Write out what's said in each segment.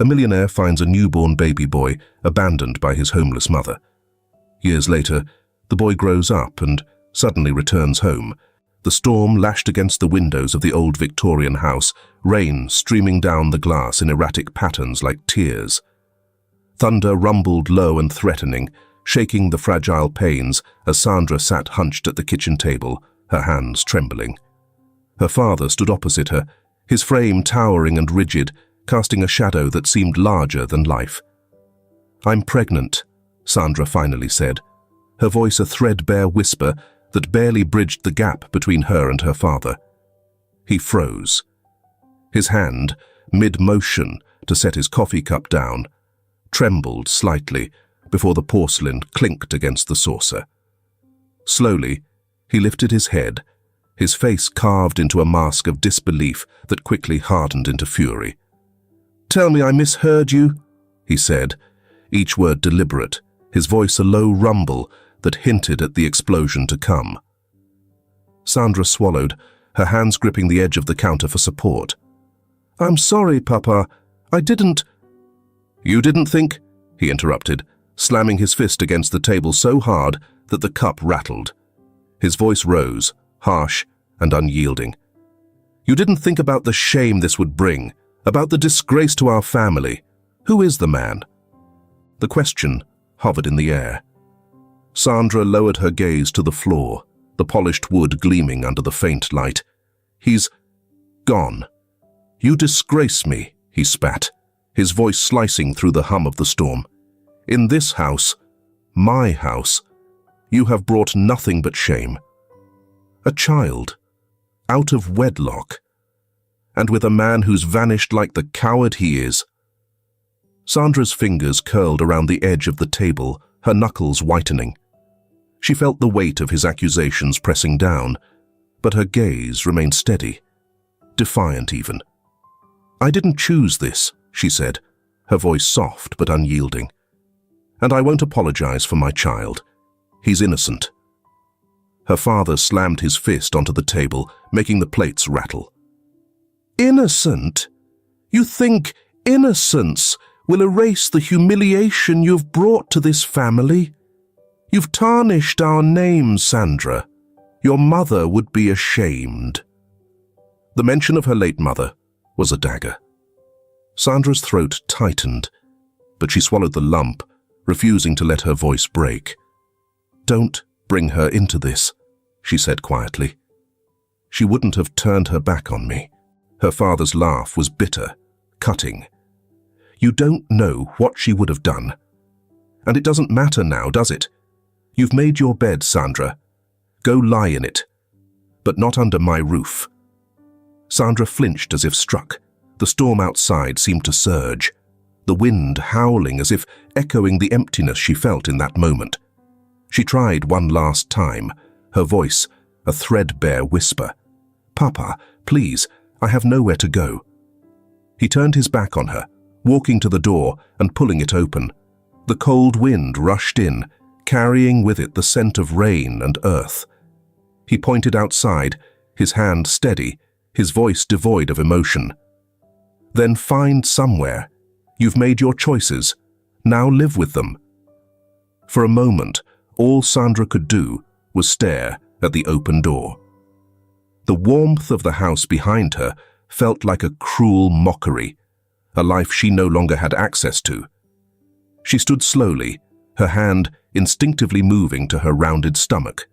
millionaire finds a newborn baby boy abandoned by his homeless mother. Years later, the boy grows up and suddenly returns home. The storm lashed against the windows of the old Victorian house, rain streaming down the glass in erratic patterns like tears. Thunder rumbled low and threatening, shaking the fragile panes as Sandra sat hunched at the kitchen table, her hands trembling. Her father stood opposite her, his frame towering and rigid, casting a shadow that seemed larger than life. "I'm pregnant," Sandra finally said, her voice a threadbare whisper that barely bridged the gap between her and her father. He froze. His hand, mid-motion to set his coffee cup down, trembled slightly before the porcelain clinked against the saucer. Slowly, he lifted his head, his face carved into a mask of disbelief that quickly hardened into fury. "Tell me I misheard you," he said, each word deliberate, his voice a low rumble that hinted at the explosion to come. Sandra swallowed, her hands gripping the edge of the counter for support. "I'm sorry, Papa. I didn't—" "You didn't think?" he interrupted, slamming his fist against the table so hard that the cup rattled. His voice rose, harsh and unyielding. "You didn't think about the shame this would bring, about the disgrace to our family. Who is the man?" The question hovered in the air. Sandra lowered her gaze to the floor, the polished wood gleaming under the faint light. "He's gone. You disgrace me," he spat, his voice slicing through the hum of the storm. "In this house, my house, you have brought nothing but shame. A child, out of wedlock, and with a man who's vanished like the coward he is." Sandra's fingers curled around the edge of the table, her knuckles whitening. She felt the weight of his accusations pressing down, but her gaze remained steady, defiant even. "I didn't choose this," she said, her voice soft but unyielding. "And I won't apologize for my child. He's innocent." Her father slammed his fist onto the table, making the plates rattle. "Innocent? You think innocence will erase the humiliation you've brought to this family? You've tarnished our name, Sandra. Your mother would be ashamed." The mention of her late mother was a dagger. Sandra's throat tightened, but she swallowed the lump, refusing to let her voice break. "Don't bring her into this," she said quietly. "She wouldn't have turned her back on me." Her father's laugh was bitter, cutting. "You don't know what she would have done. And it doesn't matter now, does it? You've made your bed, Sandra. Go lie in it. But not under my roof." Sandra flinched as if struck. The storm outside seemed to surge, the wind howling as if echoing the emptiness she felt in that moment. She tried one last time, her voice a threadbare whisper. "Papa, please, I have nowhere to go." He turned his back on her, walking to the door and pulling it open. The cold wind rushed in, carrying with it the scent of rain and earth. He pointed outside, his hand steady, his voice devoid of emotion. "Then find somewhere. You've made your choices. Now live with them." For a moment, all Sandra could do was stare at the open door. The warmth of the house behind her felt like a cruel mockery, a life she no longer had access to. She stood slowly, her hand instinctively moving to her rounded stomach.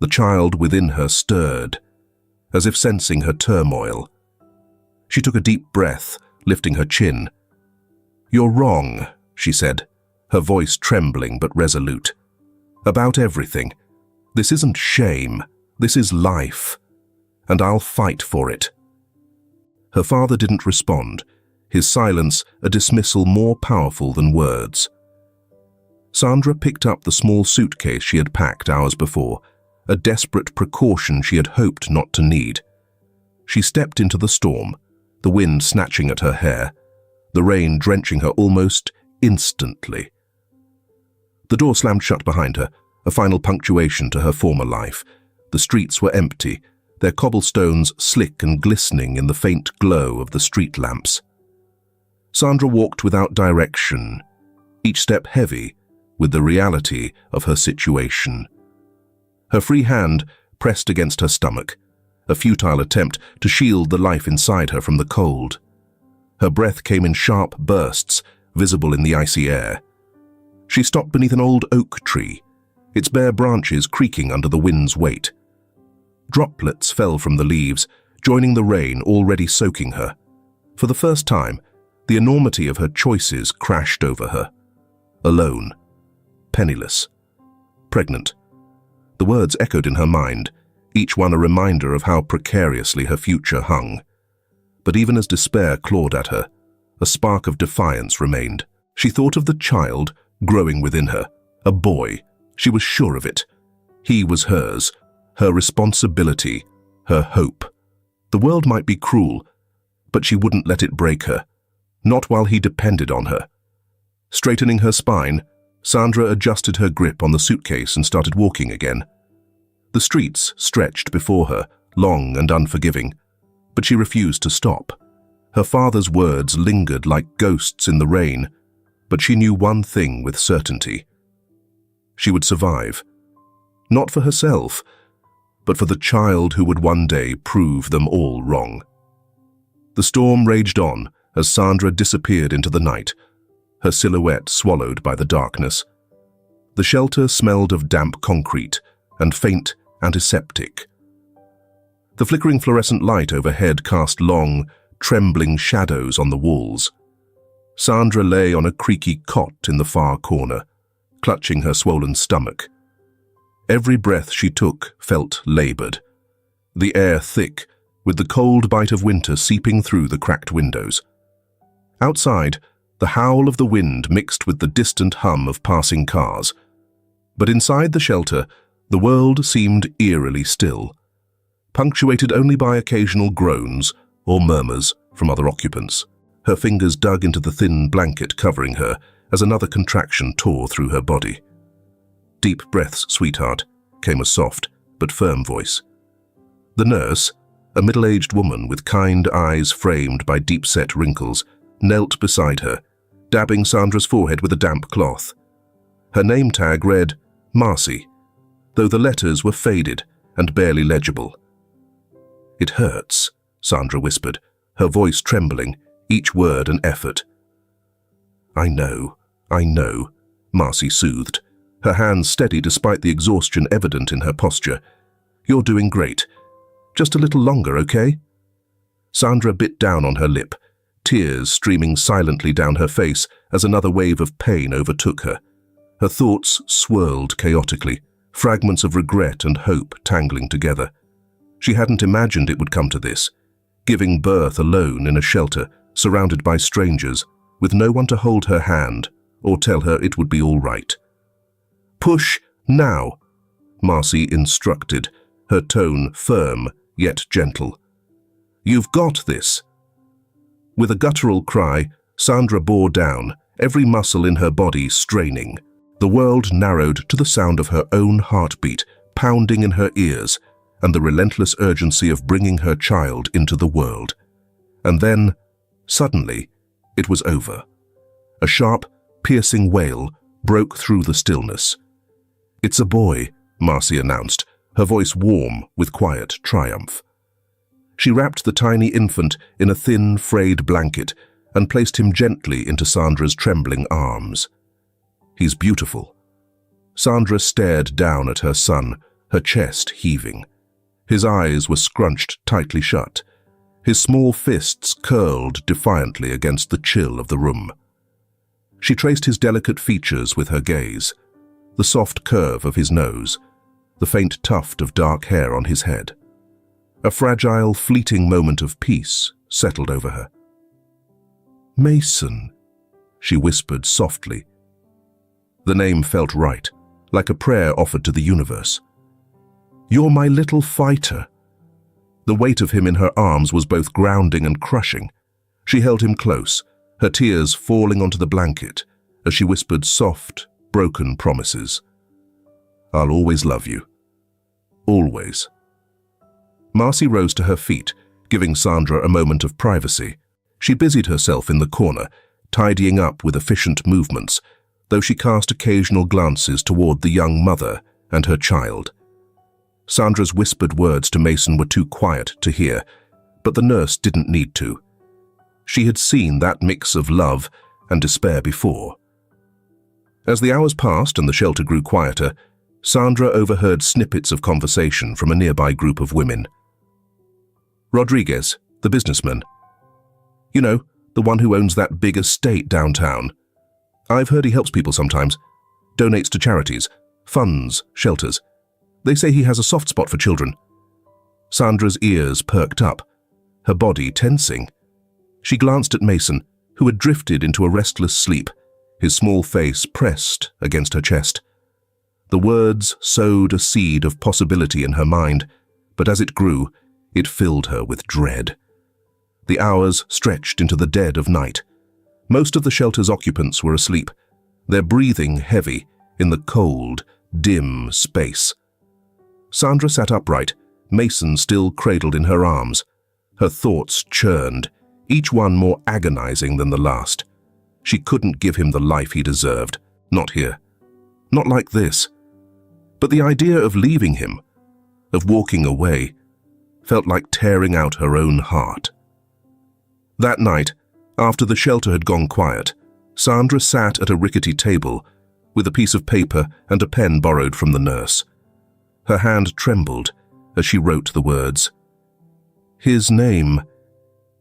The child within her stirred, as if sensing her turmoil. She took a deep breath, lifting her chin. "You're wrong," she said, her voice trembling but resolute. "About everything. This isn't shame, this is life, and I'll fight for it." Her father didn't respond, his silence a dismissal more powerful than words. Sandra picked up the small suitcase she had packed hours before, a desperate precaution she had hoped not to need. She stepped into the storm, the wind snatching at her hair, the rain drenching her almost instantly. The door slammed shut behind her, a final punctuation to her former life. The streets were empty, their cobblestones slick and glistening in the faint glow of the street lamps. Sandra walked without direction, each step heavy with the reality of her situation. Her free hand pressed against her stomach, a futile attempt to shield the life inside her from the cold. Her breath came in sharp bursts, visible in the icy air. She stopped beneath an old oak tree, its bare branches creaking under the wind's weight. Droplets fell from the leaves, joining the rain already soaking her. For the first time, the enormity of her choices crashed over her. Alone, penniless, pregnant. The words echoed in her mind, each one a reminder of how precariously her future hung. But even as despair clawed at her, a spark of defiance remained. She thought of the child growing within her, a boy. She was sure of it. He was hers, her responsibility, her hope. The world might be cruel, but she wouldn't let it break her, not while he depended on her. Straightening her spine, Sandra adjusted her grip on the suitcase and started walking again. The streets stretched before her, long and unforgiving, but she refused to stop. Her father's words lingered like ghosts in the rain, but she knew one thing with certainty. She would survive. Not for herself, but for the child who would one day prove them all wrong. The storm raged on as Sandra disappeared into the night, her silhouette swallowed by the darkness. The shelter smelled of damp concrete and faint antiseptic. The flickering fluorescent light overhead cast long, trembling shadows on the walls. Sandra lay on a creaky cot in the far corner, clutching her swollen stomach. Every breath she took felt labored, the air thick, with the cold bite of winter seeping through the cracked windows. Outside, the howl of the wind mixed with the distant hum of passing cars. But inside the shelter, the world seemed eerily still, punctuated only by occasional groans or murmurs from other occupants. Her fingers dug into the thin blanket covering her as another contraction tore through her body. "Deep breaths, sweetheart," came a soft but firm voice. The nurse, a middle-aged woman with kind eyes framed by deep-set wrinkles, knelt beside her, dabbing Sandra's forehead with a damp cloth. Her name tag read Marcy, though the letters were faded and barely legible. "It hurts," Sandra whispered, her voice trembling, each word an effort. I know," Marcy soothed, her hands steady despite the exhaustion evident in her posture. "You're doing great. Just a little longer, okay?" Sandra bit down on her lip, tears streaming silently down her face as another wave of pain overtook her. Her thoughts swirled chaotically, fragments of regret and hope tangling together. She hadn't imagined it would come to this, giving birth alone in a shelter, surrounded by strangers, with no one to hold her hand or tell her it would be all right. "Push now," Marcy instructed, her tone firm yet gentle. "You've got this." With a guttural cry, Sandra bore down, every muscle in her body straining. The world narrowed to the sound of her own heartbeat pounding in her ears and the relentless urgency of bringing her child into the world. And then, suddenly, it was over. A sharp, piercing wail broke through the stillness. "It's a boy," Marcy announced, her voice warm with quiet triumph. She wrapped the tiny infant in a thin, frayed blanket and placed him gently into Sandra's trembling arms. "He's beautiful." Sandra stared down at her son, her chest heaving. His eyes were scrunched tightly shut. His small fists curled defiantly against the chill of the room. She traced his delicate features with her gaze, the soft curve of his nose, the faint tuft of dark hair on his head. A fragile, fleeting moment of peace settled over her. "Mason," she whispered softly. The name felt right, like a prayer offered to the universe. "You're my little fighter." The weight of him in her arms was both grounding and crushing. She held him close, her tears falling onto the blanket as she whispered soft, broken promises. "I'll always love you. Always." Marcy rose to her feet, giving Sandra a moment of privacy. She busied herself in the corner, tidying up with efficient movements, though she cast occasional glances toward the young mother and her child. Sandra's whispered words to Mason were too quiet to hear, but the nurse didn't need to. She had seen that mix of love and despair before. As the hours passed and the shelter grew quieter, Sandra overheard snippets of conversation from a nearby group of women. "Rodriguez, the businessman. You know, the one who owns that big estate downtown. I've heard he helps people sometimes, donates to charities, funds, shelters. They say he has a soft spot for children." Sandra's ears perked up, her body tensing. She glanced at Mason, who had drifted into a restless sleep, his small face pressed against her chest. The words sowed a seed of possibility in her mind, but as it grew, it filled her with dread. The hours stretched into the dead of night. Most of the shelter's occupants were asleep, their breathing heavy in the cold, dim space. Sandra sat upright, Mason still cradled in her arms. Her thoughts churned, each one more agonizing than the last. She couldn't give him the life he deserved. Not here. Not like this. But the idea of leaving him, of walking away, felt like tearing out her own heart. That night, after the shelter had gone quiet, Sandra sat at a rickety table with a piece of paper and a pen borrowed from the nurse. Her hand trembled as she wrote the words, "His name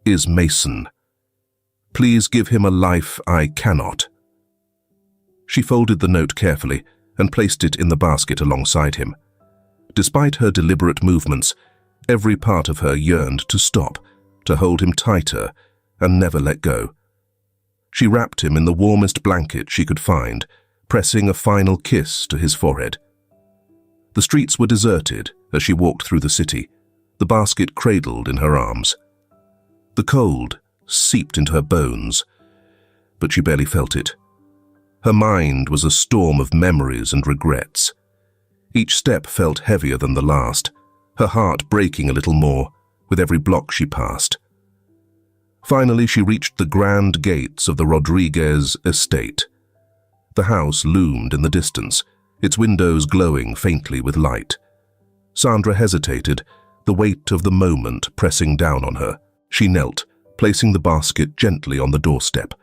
is Mason. Please give him a life I cannot." She folded the note carefully and placed it in the basket alongside him. Despite her deliberate movements, every part of her yearned to stop, to hold him tighter and never let go. She wrapped him in the warmest blanket she could find, pressing a final kiss to his forehead. The streets were deserted as she walked through the city, the basket cradled in her arms. The cold seeped into her bones, but she barely felt it. Her mind was a storm of memories and regrets. Each step felt heavier than the last, her heart breaking a little more with every block she passed. Finally, she reached the grand gates of the Rodriguez estate. The house loomed in the distance, its windows glowing faintly with light. Sandra hesitated, the weight of the moment pressing down on her. She knelt, placing the basket gently on the doorstep.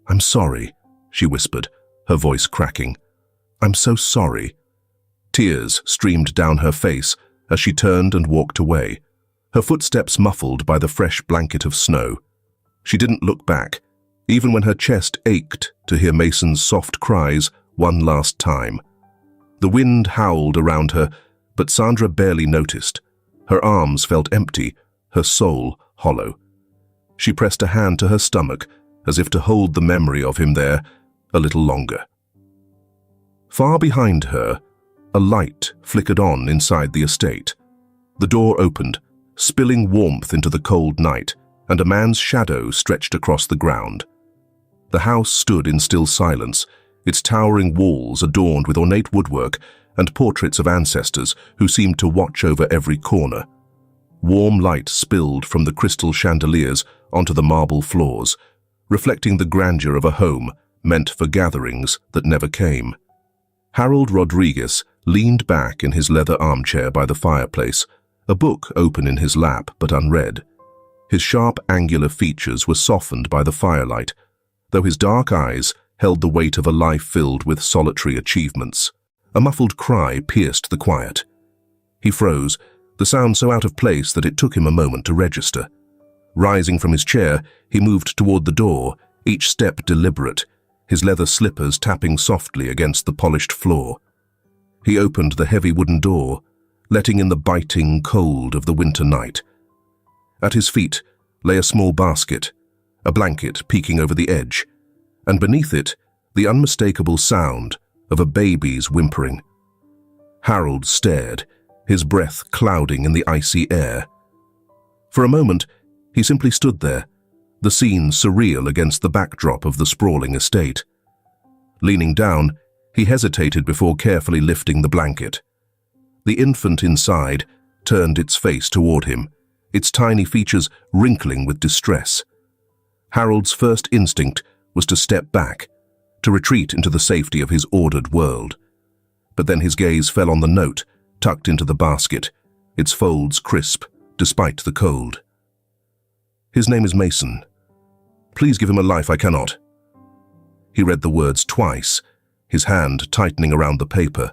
"I'm sorry," she whispered, her voice cracking. "I'm so sorry." Tears streamed down her face as she turned and walked away, her footsteps muffled by the fresh blanket of snow. She didn't look back, even when her chest ached to hear Mason's soft cries one last time. The wind howled around her, but Sandra barely noticed. Her arms felt empty, her soul hollow. She pressed a hand to her stomach, as if to hold the memory of him there a little longer. Far behind her, a light flickered on inside the estate. The door opened, spilling warmth into the cold night, and a man's shadow stretched across the ground. The house stood in still silence, its towering walls adorned with ornate woodwork and portraits of ancestors who seemed to watch over every corner. Warm light spilled from the crystal chandeliers onto the marble floors, reflecting the grandeur of a home meant for gatherings that never came. Harold Rodriguez leaned back in his leather armchair by the fireplace, a book open in his lap but unread. His sharp, angular features were softened by the firelight, though his dark eyes held the weight of a life filled with solitary achievements. A muffled cry pierced the quiet. He froze, the sound so out of place that it took him a moment to register. Rising from his chair, he moved toward the door, each step deliberate, his leather slippers tapping softly against the polished floor. He opened the heavy wooden door, letting in the biting cold of the winter night. At his feet lay a small basket, a blanket peeking over the edge, and beneath it, the unmistakable sound of a baby's whimpering. Harold stared, his breath clouding in the icy air. For a moment, he simply stood there, the scene surreal against the backdrop of the sprawling estate. Leaning down, he hesitated before carefully lifting the blanket. The infant inside turned its face toward him, its tiny features wrinkling with distress. Harold's first instinct was to step back, to retreat into the safety of his ordered world. But then his gaze fell on the note, tucked into the basket, its folds crisp, despite the cold. "His name is Mason. Please give him a life I cannot." He read the words twice, his hand tightening around the paper.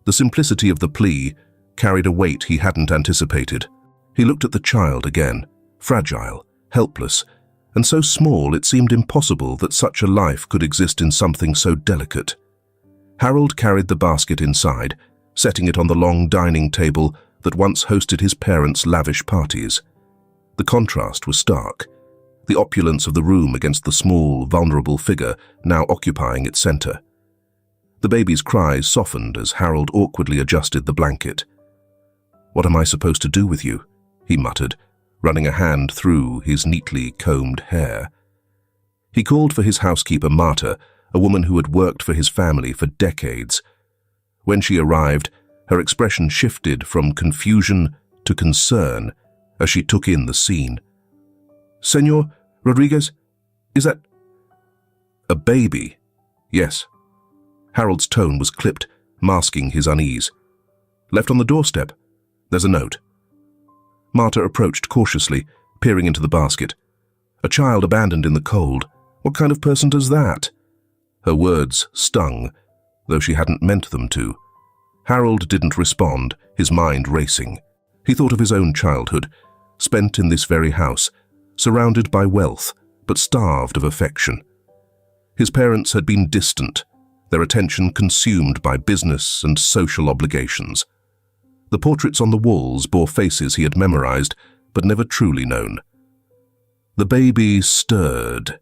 The simplicity of the plea carried a weight he hadn't anticipated. He looked at the child again, fragile, helpless, and so small it seemed impossible that such a life could exist in something so delicate. Harold carried the basket inside, setting it on the long dining table that once hosted his parents' lavish parties. The contrast was stark, the opulence of the room against the small, vulnerable figure now occupying its center. The baby's cries softened as Harold awkwardly adjusted the blanket. "What am I supposed to do with you?" he muttered, running a hand through his neatly combed hair. He called for his housekeeper Marta, a woman who had worked for his family for decades. When she arrived, her expression shifted from confusion to concern as she took in the scene. "Senor Rodriguez, is that—" "A baby?" "Yes." Harold's tone was clipped, masking his unease. "Left on the doorstep. There's a note." Marta approached cautiously, peering into the basket. "A child abandoned in the cold. What kind of person does that?" Her words stung, though she hadn't meant them to. Harold didn't respond, his mind racing. He thought of his own childhood, spent in this very house, surrounded by wealth, but starved of affection. His parents had been distant, their attention consumed by business and social obligations. The portraits on the walls bore faces he had memorized, but never truly known. The baby stirred,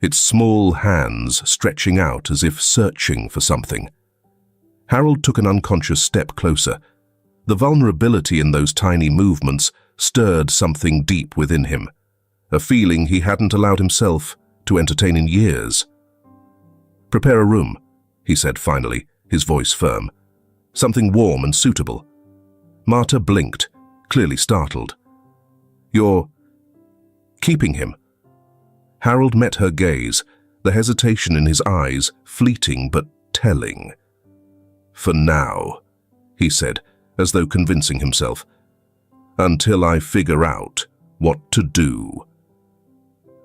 its small hands stretching out as if searching for something. Harold took an unconscious step closer. The vulnerability in those tiny movements stirred something deep within him, a feeling he hadn't allowed himself to entertain in years. "Prepare a room," he said finally, his voice firm. "Something warm and suitable." Marta blinked, clearly startled. "You're keeping him?" Harold met her gaze, the hesitation in his eyes fleeting but telling. "For now," he said, as though convincing himself. "Until I figure out what to do."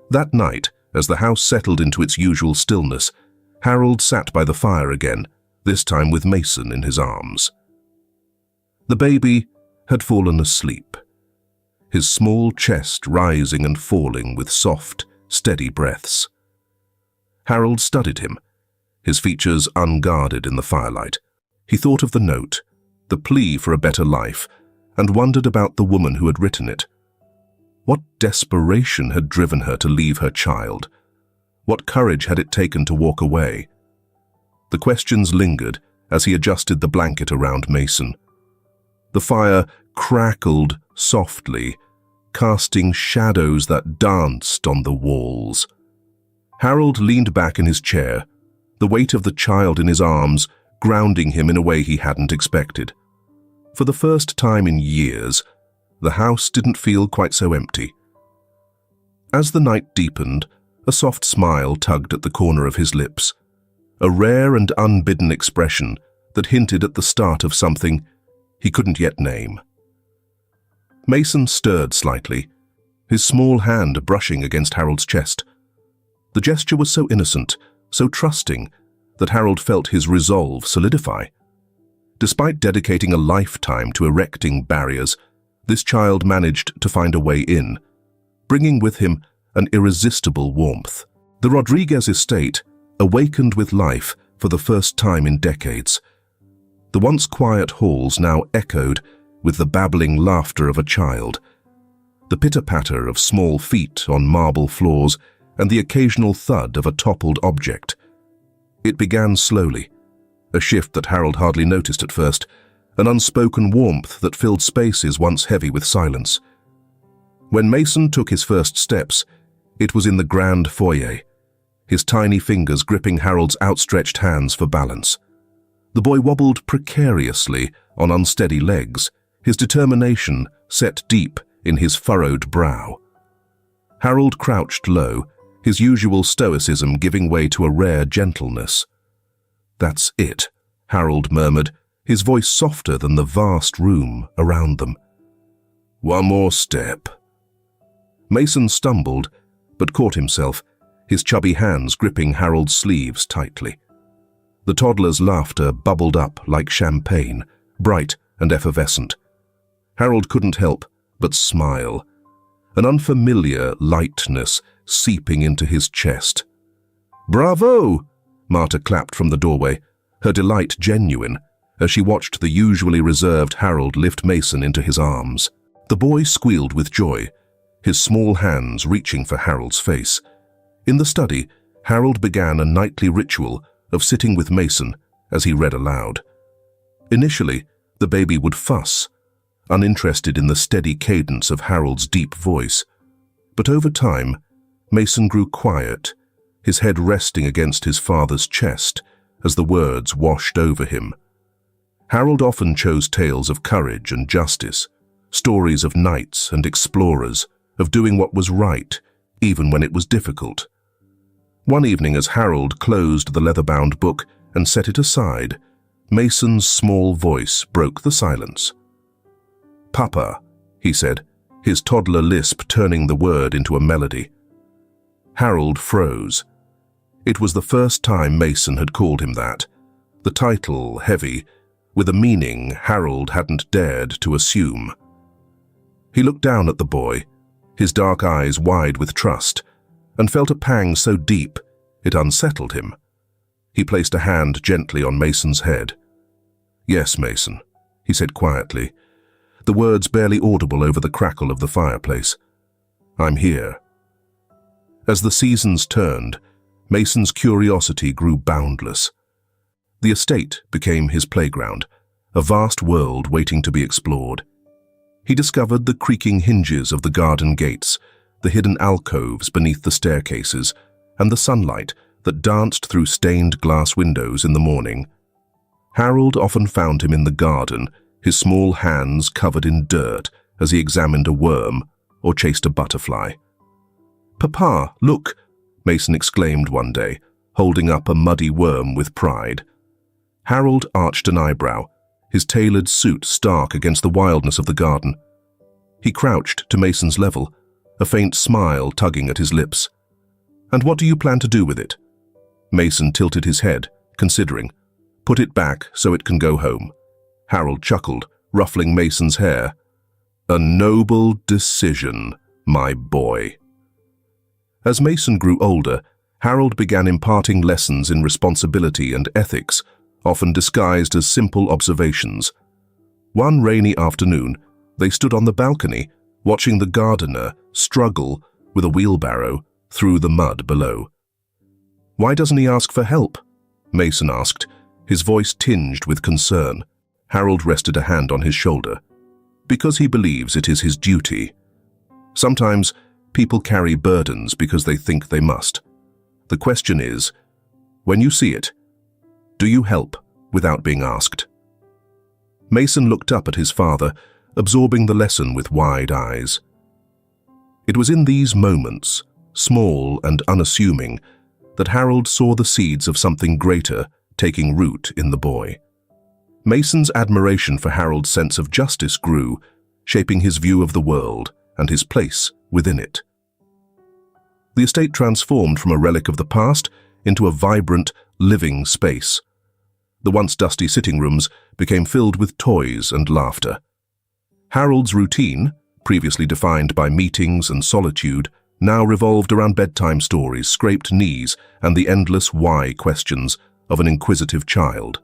That night, as the house settled into its usual stillness, Harold sat by the fire again, this time with Mason in his arms. The baby had fallen asleep, his small chest rising and falling with soft, steady breaths. Harold studied him, his features unguarded in the firelight. He thought of the note, the plea for a better life, and wondered about the woman who had written it. What desperation had driven her to leave her child? What courage had it taken to walk away? The questions lingered as he adjusted the blanket around Mason. The fire crackled softly, casting shadows that danced on the walls. Harold leaned back in his chair, the weight of the child in his arms grounding him in a way he hadn't expected. For the first time in years, the house didn't feel quite so empty. As the night deepened, a soft smile tugged at the corner of his lips, a rare and unbidden expression that hinted at the start of something he couldn't yet name. Mason stirred slightly, his small hand brushing against Harold's chest. The gesture was so innocent, so trusting, that Harold felt his resolve solidify. Despite dedicating a lifetime to erecting barriers, this child managed to find a way in, bringing with him an irresistible warmth. The Rodriguez estate awakened with life for the first time in decades. The once quiet halls now echoed with the babbling laughter of a child, the pitter-patter of small feet on marble floors, and the occasional thud of a toppled object. It began slowly, a shift that Harold hardly noticed at first, an unspoken warmth that filled spaces once heavy with silence. When Mason took his first steps, it was in the grand foyer, his tiny fingers gripping Harold's outstretched hands for balance. The boy wobbled precariously on unsteady legs, his determination set deep in his furrowed brow. Harold crouched low, his usual stoicism giving way to a rare gentleness. "That's it," Harold murmured, his voice softer than the vast room around them. "One more step." Mason stumbled, but caught himself, his chubby hands gripping Harold's sleeves tightly. The toddler's laughter bubbled up like champagne, bright and effervescent. Harold couldn't help but smile, an unfamiliar lightness seeping into his chest. "Bravo!" Marta clapped from the doorway, her delight genuine, as she watched the usually reserved Harold lift Mason into his arms. The boy squealed with joy, his small hands reaching for Harold's face. In the study, Harold began a nightly ritual of sitting with Mason as he read aloud. Initially, the baby would fuss, uninterested in the steady cadence of Harold's deep voice. But over time, Mason grew quiet, his head resting against his father's chest as the words washed over him. Harold often chose tales of courage and justice, stories of knights and explorers, of doing what was right, even when it was difficult. One evening, as Harold closed the leather-bound book and set it aside, Mason's small voice broke the silence. "Papa," he said, his toddler lisp turning the word into a melody. Harold froze. It was the first time Mason had called him that, the title heavy, with a meaning Harold hadn't dared to assume. He looked down at the boy, his dark eyes wide with trust, and felt a pang so deep it unsettled him. He placed a hand gently on Mason's head. "Yes, Mason," he said quietly, the words barely audible over the crackle of the fireplace. "I'm here." As the seasons turned, Mason's curiosity grew boundless. The estate became his playground, a vast world waiting to be explored. He discovered the creaking hinges of the garden gates, the hidden alcoves beneath the staircases, and the sunlight that danced through stained glass windows in the morning. Harold often found him in the garden, his small hands covered in dirt as he examined a worm or chased a butterfly. "Papa, look!" Mason exclaimed one day, holding up a muddy worm with pride. Harold arched an eyebrow, his tailored suit stark against the wildness of the garden. He crouched to Mason's level, a faint smile tugging at his lips. "And what do you plan to do with it?" Mason tilted his head, considering. "Put it back so it can go home." Harold chuckled, ruffling Mason's hair. "A noble decision, my boy." As Mason grew older, Harold began imparting lessons in responsibility and ethics, often disguised as simple observations. One rainy afternoon, they stood on the balcony, watching the gardener struggle with a wheelbarrow through the mud below. "Why doesn't he ask for help?" Mason asked, his voice tinged with concern. Harold rested a hand on his shoulder. "Because he believes it is his duty. Sometimes people carry burdens because they think they must. The question is, when you see it, do you help without being asked?" Mason looked up at his father, absorbing the lesson with wide eyes. It was in these moments, small and unassuming, that Harold saw the seeds of something greater taking root in the boy. Mason's admiration for Harold's sense of justice grew, shaping his view of the world and his place within it. The estate transformed from a relic of the past into a vibrant, living space. The once dusty sitting rooms became filled with toys and laughter. Harold's routine, previously defined by meetings and solitude, now revolved around bedtime stories, scraped knees, and the endless why questions of an inquisitive child.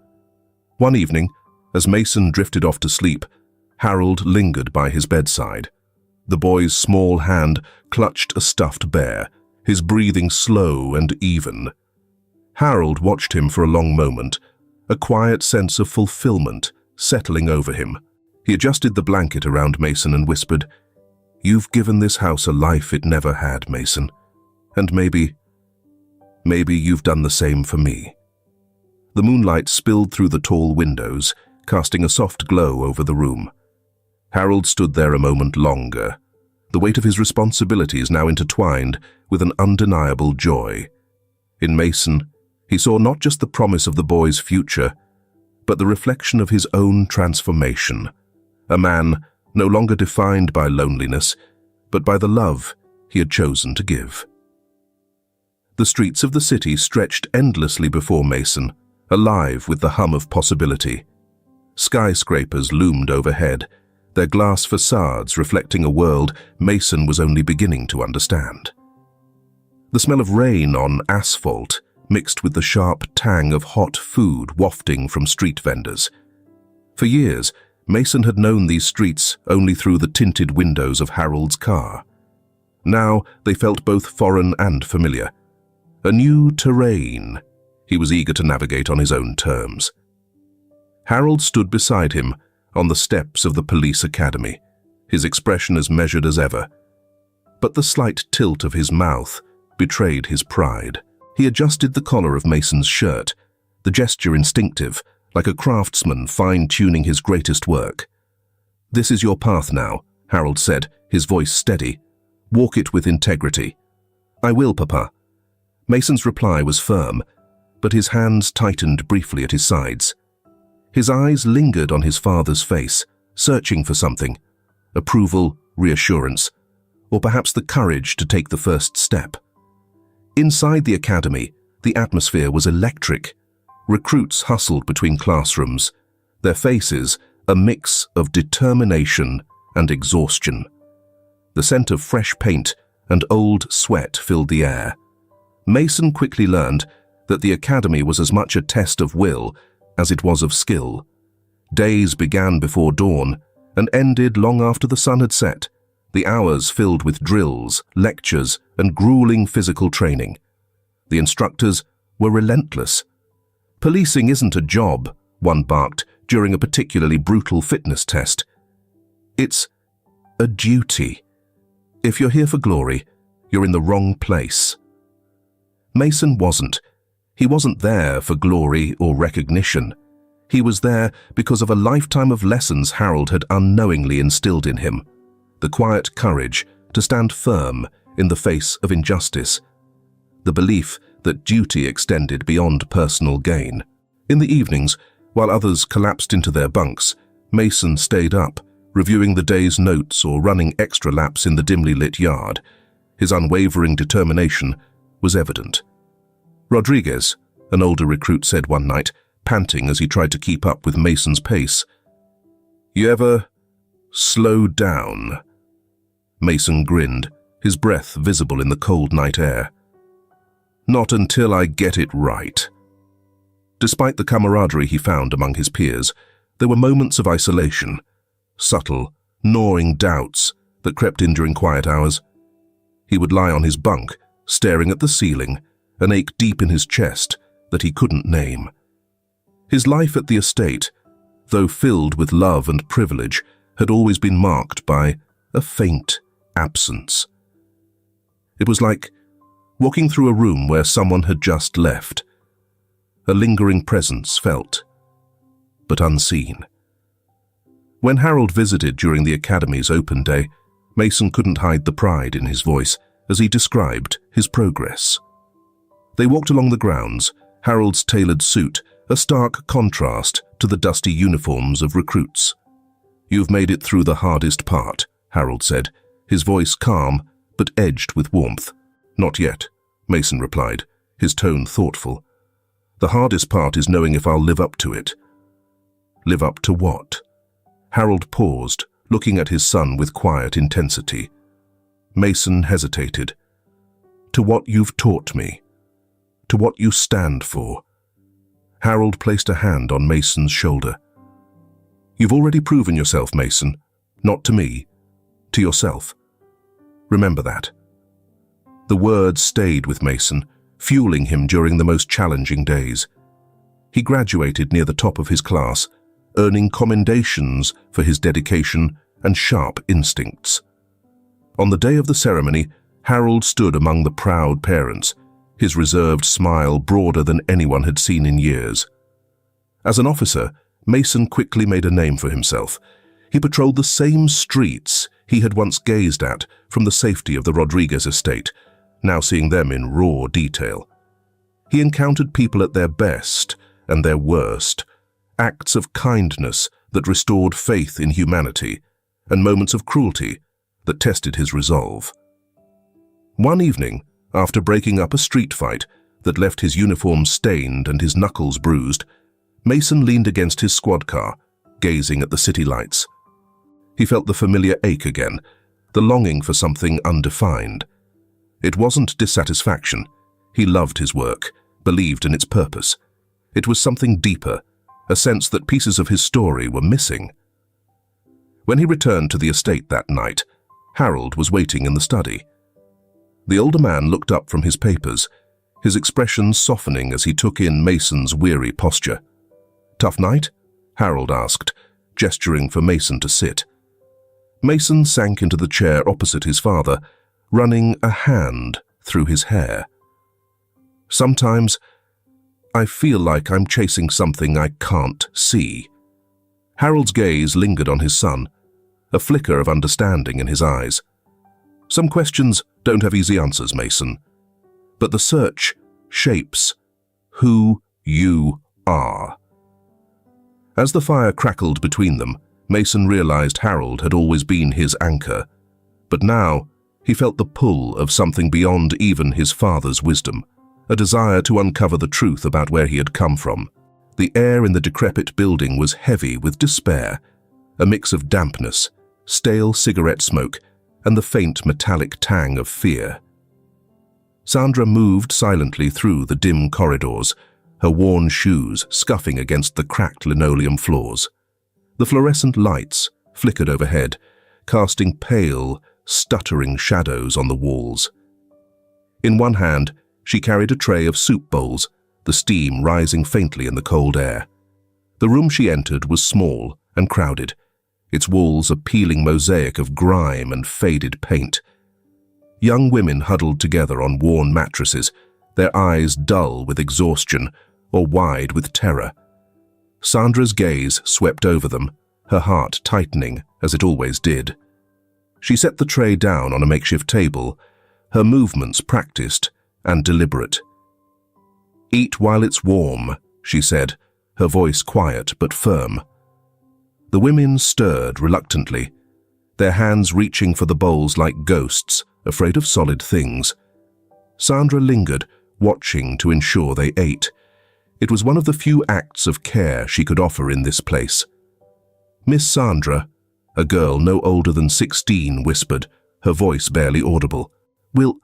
One evening, as Mason drifted off to sleep, Harold lingered by his bedside. The boy's small hand clutched a stuffed bear, his breathing slow and even. Harold watched him for a long moment, a quiet sense of fulfillment settling over him. He adjusted the blanket around Mason and whispered, "You've given this house a life it never had, Mason. And maybe you've done the same for me." The moonlight spilled through the tall windows, casting a soft glow over the room. Harold stood there a moment longer, the weight of his responsibilities now intertwined with an undeniable joy. In Mason, he saw not just the promise of the boy's future, but the reflection of his own transformation, a man no longer defined by loneliness, but by the love he had chosen to give. The streets of the city stretched endlessly before Mason, alive with the hum of possibility. Skyscrapers loomed overhead, their glass facades reflecting a world Mason was only beginning to understand. The smell of rain on asphalt mixed with the sharp tang of hot food wafting from street vendors. For years, Mason had known these streets only through the tinted windows of Harold's car. Now they felt both foreign and familiar. A new terrain he was eager to navigate on his own terms. Harold stood beside him on the steps of the police academy, his expression as measured as ever. But the slight tilt of his mouth betrayed his pride. He adjusted the collar of Mason's shirt, the gesture instinctive, like a craftsman fine-tuning his greatest work. "This is your path now," Harold said, his voice steady. "Walk it with integrity." "I will, Papa." Mason's reply was firm, but his hands tightened briefly at his sides. His eyes lingered on his father's face, searching for something: approval, reassurance, or perhaps the courage to take the first step. Inside the academy, the atmosphere was electric. Recruits hustled between classrooms, their faces a mix of determination and exhaustion. The scent of fresh paint and old sweat filled the air. Mason quickly learned that the academy was as much a test of will as it was of skill. Days began before dawn and ended long after the sun had set, the hours filled with drills, lectures, and grueling physical training. The instructors were relentless. "Policing isn't a job," one barked during a particularly brutal fitness test. "It's a duty. If you're here for glory, you're in the wrong place." Mason wasn't. He wasn't there for glory or recognition. He was there because of a lifetime of lessons Harold had unknowingly instilled in him. The quiet courage to stand firm in the face of injustice. The belief that duty extended beyond personal gain. In the evenings, while others collapsed into their bunks, Mason stayed up, reviewing the day's notes or running extra laps in the dimly lit yard. His unwavering determination was evident. "Rodriguez," an older recruit said one night, panting as he tried to keep up with Mason's pace, "You ever slow down?" Mason grinned, his breath visible in the cold night air. "Not until I get it right." Despite the camaraderie he found among his peers, there were moments of isolation, subtle, gnawing doubts that crept in during quiet hours. He would lie on his bunk, staring at the ceiling, an ache deep in his chest that he couldn't name. His life at the estate, though filled with love and privilege, had always been marked by a faint absence. It was like walking through a room where someone had just left. A lingering presence felt, but unseen. When Harold visited during the academy's open day, Mason couldn't hide the pride in his voice as he described his progress. They walked along the grounds, Harold's tailored suit a stark contrast to the dusty uniforms of recruits. "You've made it through the hardest part," Harold said, his voice calm but edged with warmth. "Not yet," Mason replied, his tone thoughtful. "The hardest part is knowing if I'll live up to it." "Live up to what?" Harold paused, looking at his son with quiet intensity. Mason hesitated. "To what you've taught me. To what you stand for." Harold placed a hand on Mason's shoulder. "You've already proven yourself, Mason. Not to me, to yourself. Remember that." The words stayed with Mason, fueling him during the most challenging days. He graduated near the top of his class, earning commendations for his dedication and sharp instincts. On the day of the ceremony, Harold stood among the proud parents, his reserved smile broader than anyone had seen in years. As an officer, Mason quickly made a name for himself. He patrolled the same streets he had once gazed at from the safety of the Rodriguez estate, now seeing them in raw detail. He encountered people at their best and their worst, acts of kindness that restored faith in humanity, and moments of cruelty that tested his resolve. One evening, after breaking up a street fight that left his uniform stained and his knuckles bruised, Mason leaned against his squad car, gazing at the city lights. He felt the familiar ache again, the longing for something undefined. It wasn't dissatisfaction. He loved his work, believed in its purpose. It was something deeper, a sense that pieces of his story were missing. When he returned to the estate that night, Harold was waiting in the study. The older man looked up from his papers, his expression softening as he took in Mason's weary posture. "Tough night?" Harold asked, gesturing for Mason to sit. Mason sank into the chair opposite his father, running a hand through his hair. "Sometimes I feel like I'm chasing something I can't see." Harold's gaze lingered on his son, a flicker of understanding in his eyes. "Some questions don't have easy answers, Mason, but the search shapes who you are." As the fire crackled between them, Mason realized Harold had always been his anchor, but now he felt the pull of something beyond even his father's wisdom, a desire to uncover the truth about where he had come from. The air in the decrepit building was heavy with despair, a mix of dampness, stale cigarette smoke, and the faint metallic tang of fear. Sandra moved silently through the dim corridors, her worn shoes scuffing against the cracked linoleum floors. The fluorescent lights flickered overhead, casting pale, stuttering shadows on the walls. In one hand, she carried a tray of soup bowls, the steam rising faintly in the cold air. The room she entered was small and crowded, its walls a peeling mosaic of grime and faded paint. Young women huddled together on worn mattresses, their eyes dull with exhaustion or wide with terror. Sandra's gaze swept over them, her heart tightening as it always did. She set the tray down on a makeshift table, her movements practiced and deliberate. "Eat while it's warm," she said, her voice quiet but firm. The women stirred reluctantly, their hands reaching for the bowls like ghosts, afraid of solid things. Sandra lingered, watching to ensure they ate. It was one of the few acts of care she could offer in this place. "Miss Sandra," a girl no older than 16 whispered, her voice barely audible. Will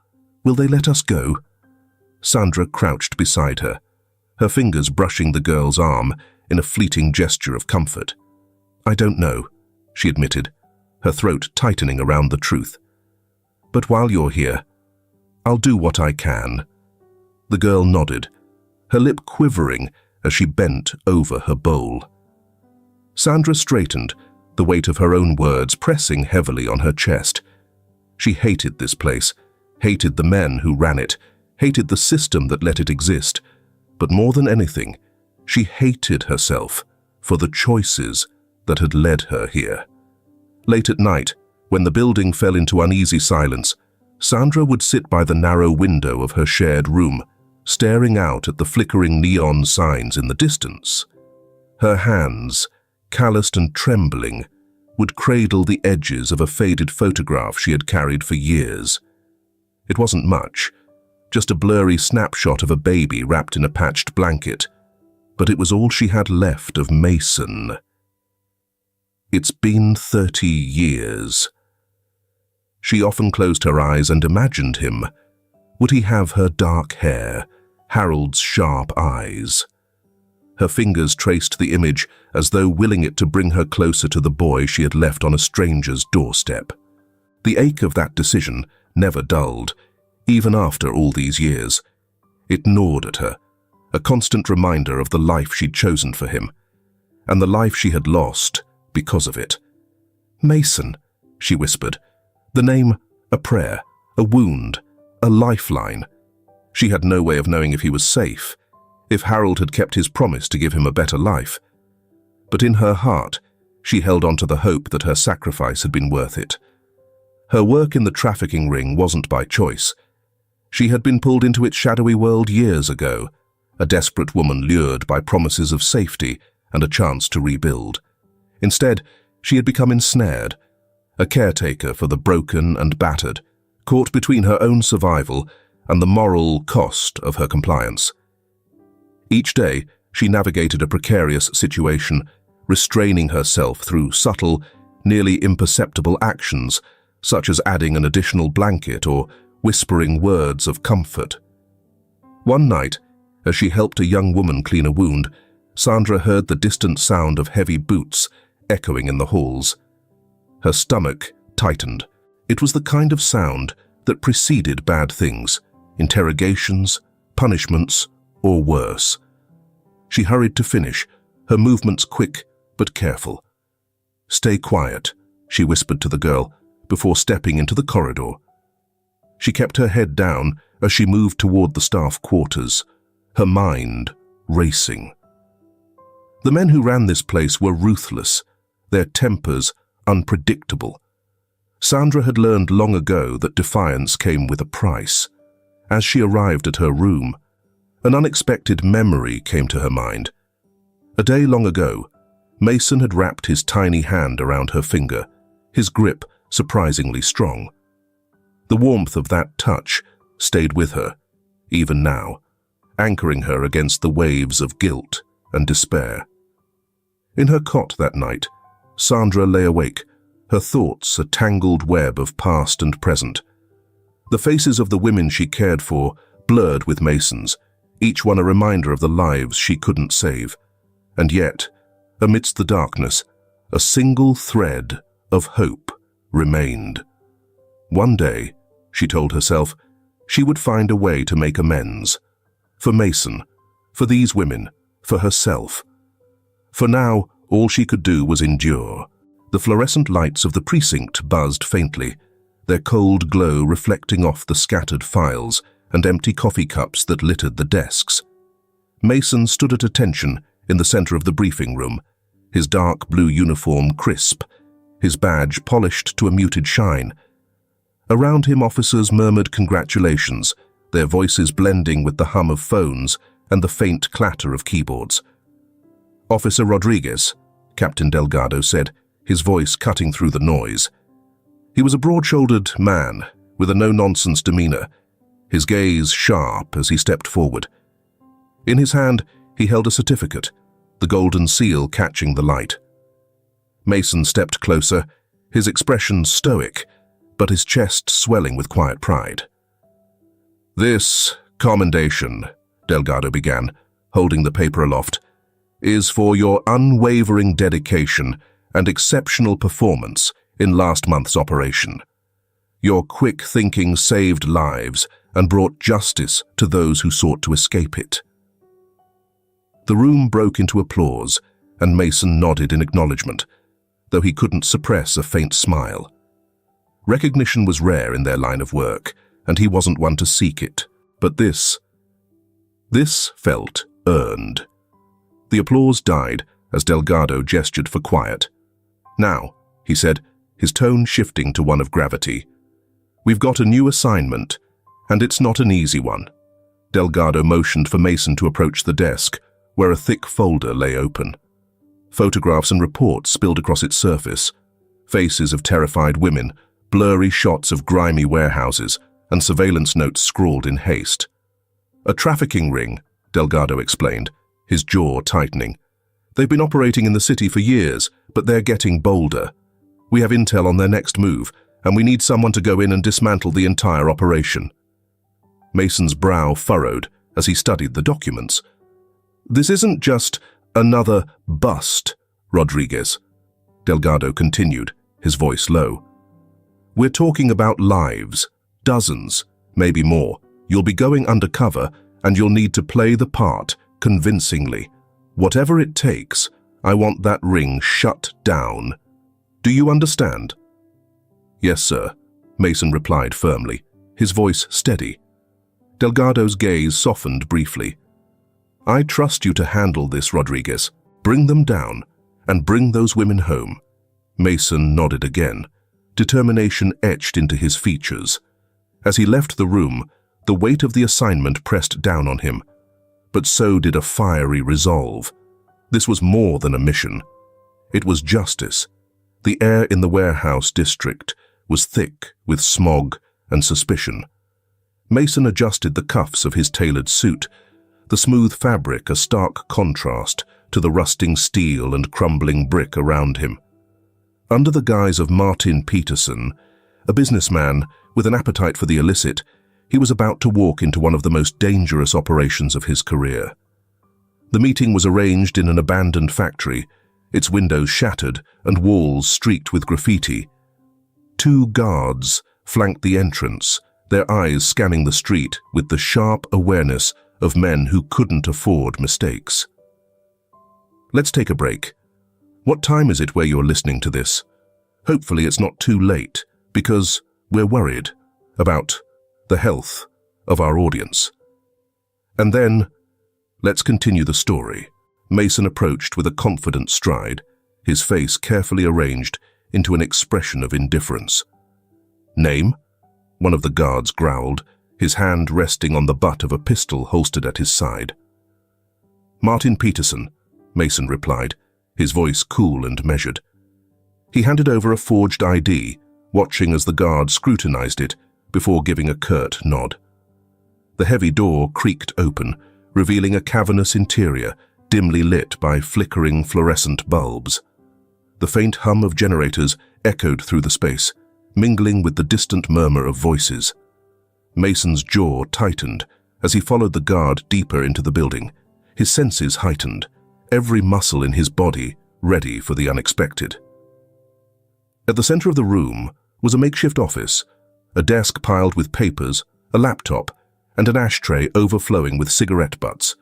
they let us go?" Sandra crouched beside her, her fingers brushing the girl's arm in a fleeting gesture of comfort. "I don't know," she admitted, her throat tightening around the truth. "But while you're here, I'll do what I can." The girl nodded, her lip quivering as she bent over her bowl. Sandra straightened, the weight of her own words pressing heavily on her chest. She hated this place, hated the men who ran it, hated the system that let it exist, but more than anything, she hated herself for the choices that had led her here. Late at night, when the building fell into uneasy silence, Sandra would sit by the narrow window of her shared room, staring out at the flickering neon signs in the distance. Her hands, calloused and trembling, would cradle the edges of a faded photograph she had carried for years. It wasn't much, just a blurry snapshot of a baby wrapped in a patched blanket, but it was all she had left of Mason. It's been 30 years. She often closed her eyes and imagined him. Would he have her dark hair, Harold's sharp eyes? Her fingers traced the image as though willing it to bring her closer to the boy she had left on a stranger's doorstep. The ache of that decision never dulled, even after all these years. It gnawed at her, a constant reminder of the life she'd chosen for him, and the life she had lost because of it. "Mason," she whispered, the name a prayer, a wound, a lifeline. She had no way of knowing if he was safe, if Harold had kept his promise to give him a better life. But in her heart, she held on to the hope that her sacrifice had been worth it. Her work in the trafficking ring wasn't by choice. She had been pulled into its shadowy world years ago, a desperate woman lured by promises of safety and a chance to rebuild. Instead, she had become ensnared, a caretaker for the broken and battered, caught between her own survival and the moral cost of her compliance. Each day, she navigated a precarious situation, restraining herself through subtle, nearly imperceptible actions, such as adding an additional blanket or whispering words of comfort. One night, as she helped a young woman clean a wound, Sandra heard the distant sound of heavy boots echoing in the halls. Her stomach tightened. It was the kind of sound that preceded bad things, interrogations, punishments, or worse. She hurried to finish, her movements quick but careful. "Stay quiet," she whispered to the girl before stepping into the corridor. She kept her head down as she moved toward the staff quarters, her mind racing. The men who ran this place were ruthless, their tempers unpredictable. Sandra had learned long ago that defiance came with a price. As she arrived at her room, an unexpected memory came to her mind. A day long ago, Mason had wrapped his tiny hand around her finger, his grip surprisingly strong. The warmth of that touch stayed with her, even now, anchoring her against the waves of guilt and despair. In her cot that night, Sandra lay awake, her thoughts a tangled web of past and present. The faces of the women she cared for blurred with Mason's, each one a reminder of the lives she couldn't save. And yet, amidst the darkness, a single thread of hope remained. One day, she told herself, she would find a way to make amends. For Mason, for these women, for herself. For now, all she could do was endure. The fluorescent lights of the precinct buzzed faintly, their cold glow reflecting off the scattered files and empty coffee cups that littered the desks. Mason stood at attention in the center of the briefing room, his dark blue uniform crisp, his badge polished to a muted shine. Around him, officers murmured congratulations, their voices blending with the hum of phones and the faint clatter of keyboards. "Officer Rodriguez," Captain Delgado said, his voice cutting through the noise. He was a broad-shouldered man with a no-nonsense demeanor, his gaze sharp as he stepped forward. In his hand, he held a certificate, the golden seal catching the light. Mason stepped closer, his expression stoic, but his chest swelling with quiet pride. "This commendation," Delgado began, holding the paper aloft, "is for your unwavering dedication and exceptional performance in last month's operation. Your quick thinking saved lives and brought justice to those who sought to escape it." The room broke into applause, and Mason nodded in acknowledgement, though he couldn't suppress a faint smile. Recognition was rare in their line of work, and he wasn't one to seek it. But this felt earned. The applause died as Delgado gestured for quiet. "Now," he said, his tone shifting to one of gravity, "we've got a new assignment, and it's not an easy one." Delgado motioned for Mason to approach the desk, where a thick folder lay open. Photographs and reports spilled across its surface, faces of terrified women, blurry shots of grimy warehouses, and surveillance notes scrawled in haste. "A trafficking ring," Delgado explained, his jaw tightening. "They've been operating in the city for years, but they're getting bolder. We have intel on their next move, and we need someone to go in and dismantle the entire operation." Mason's brow furrowed as he studied the documents. "This isn't just another bust, Rodriguez," Delgado continued, his voice low. "We're talking about lives, dozens, maybe more. You'll be going undercover, and you'll need to play the part convincingly. Whatever it takes, I want that ring shut down. Do you understand?" "Yes, sir," Mason replied firmly, his voice steady. Delgado's gaze softened briefly. "I trust you to handle this, Rodriguez. Bring them down, and bring those women home." Mason nodded again, determination etched into his features. As he left the room, the weight of the assignment pressed down on him, but so did a fiery resolve. This was more than a mission. It was justice. The air in the warehouse district was thick with smog and suspicion. Mason adjusted the cuffs of his tailored suit, the smooth fabric a stark contrast to the rusting steel and crumbling brick around him. Under the guise of Martin Peterson, a businessman with an appetite for the illicit, he was about to walk into one of the most dangerous operations of his career. The meeting was arranged in an abandoned factory, its windows shattered and walls streaked with graffiti. 2 guards flanked the entrance, their eyes scanning the street with the sharp awareness of men who couldn't afford mistakes. Let's take a break. What time is it where you're listening to this? Hopefully it's not too late, because we're worried about the health of our audience. And then, let's continue the story. Mason approached with a confident stride, his face carefully arranged into an expression of indifference. "Name?" one of the guards growled, his hand resting on the butt of a pistol holstered at his side. "Martin Peterson," Mason replied, his voice cool and measured. He handed over a forged ID, watching as the guard scrutinized it before giving a curt nod. The heavy door creaked open, revealing a cavernous interior dimly lit by flickering fluorescent bulbs. The faint hum of generators echoed through the space, mingling with the distant murmur of voices. Mason's jaw tightened as he followed the guard deeper into the building, his senses heightened, every muscle in his body ready for the unexpected. At the center of the room was a makeshift office, a desk piled with papers, a laptop, and an ashtray overflowing with cigarette butts.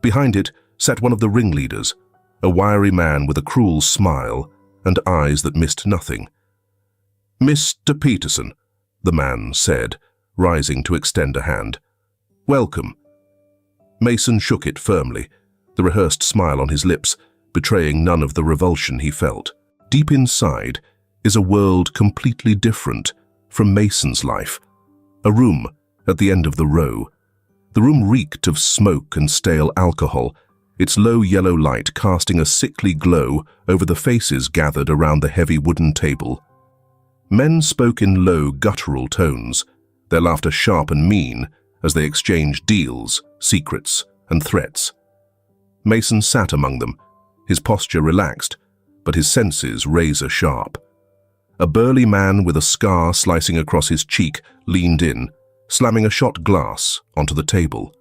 Behind it sat one of the ringleaders, a wiry man with a cruel smile and eyes that missed nothing. "Mr. Peterson," the man said, rising to extend a hand. "Welcome." Mason shook it firmly, the rehearsed smile on his lips betraying none of the revulsion he felt. Deep inside is a world completely different from Mason's life. A room at the end of the row. The room reeked of smoke and stale alcohol, its low yellow light casting a sickly glow over the faces gathered around the heavy wooden table. Men spoke in low, guttural tones, their laughter sharp and mean as they exchanged deals, secrets, and threats. Mason sat among them, his posture relaxed, but his senses razor-sharp. A burly man with a scar slicing across his cheek leaned in, slamming a shot glass onto the table.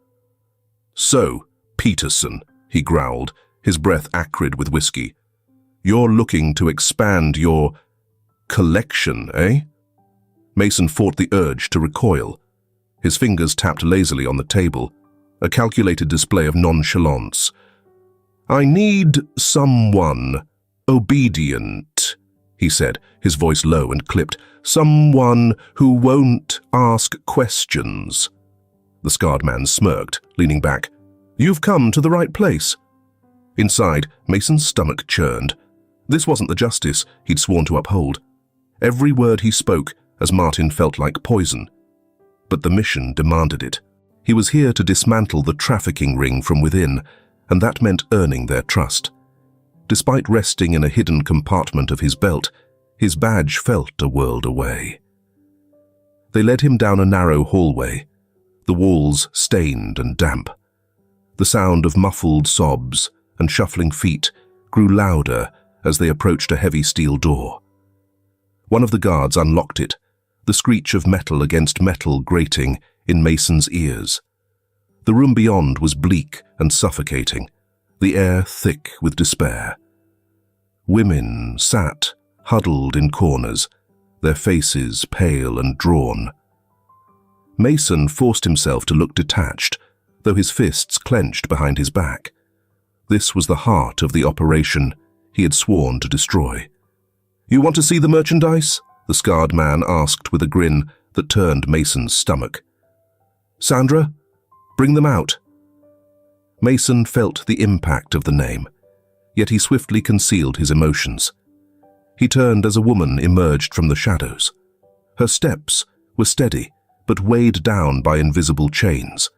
"So, Peterson," he growled, his breath acrid with whiskey, "you're looking to expand your collection, eh?" Mason fought the urge to recoil. His fingers tapped lazily on the table, a calculated display of nonchalance. "I need someone obedient," he said, his voice low and clipped. "Someone who won't ask questions." The scarred man smirked, leaning back. "You've come to the right place." Inside, Mason's stomach churned. This wasn't the justice he'd sworn to uphold. Every word he spoke, as Martin felt like poison. But the mission demanded it. He was here to dismantle the trafficking ring from within, and that meant earning their trust. Despite resting in a hidden compartment of his belt, his badge felt a world away. They led him down a narrow hallway, the walls stained and damp. The sound of muffled sobs and shuffling feet grew louder as they approached a heavy steel door. One of the guards unlocked it, the screech of metal against metal grating in Mason's ears. The room beyond was bleak and suffocating, the air thick with despair. Women sat, huddled in corners, their faces pale and drawn. Mason forced himself to look detached, though his fists clenched behind his back. This was the heart of the operation he had sworn to destroy. "You want to see the merchandise?" the scarred man asked with a grin that turned Mason's stomach. "Sandra, bring them out." Mason felt the impact of the name, yet he swiftly concealed his emotions. He turned as a woman emerged from the shadows. Her steps were steady, but weighed down by invisible chains.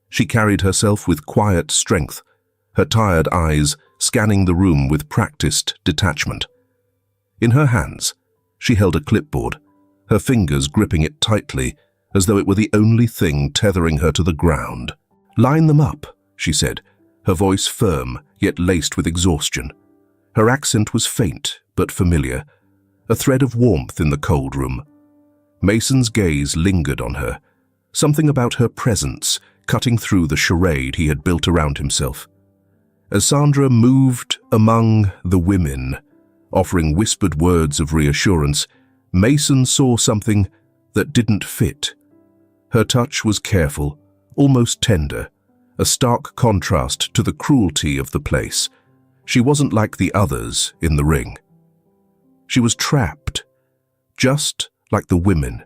She carried herself with quiet strength, her tired eyes scanning the room with practiced detachment. In her hands, she held a clipboard, her fingers gripping it tightly as though it were the only thing tethering her to the ground. "Line them up," she said, her voice firm yet laced with exhaustion. Her accent was faint but familiar, a thread of warmth in the cold room. Mason's gaze lingered on her, something about her presence cutting through the charade he had built around himself. As Sandra moved among the women, offering whispered words of reassurance, Mason saw something that didn't fit. Her touch was careful, almost tender, a stark contrast to the cruelty of the place. She wasn't like the others in the ring. She was trapped, just like the women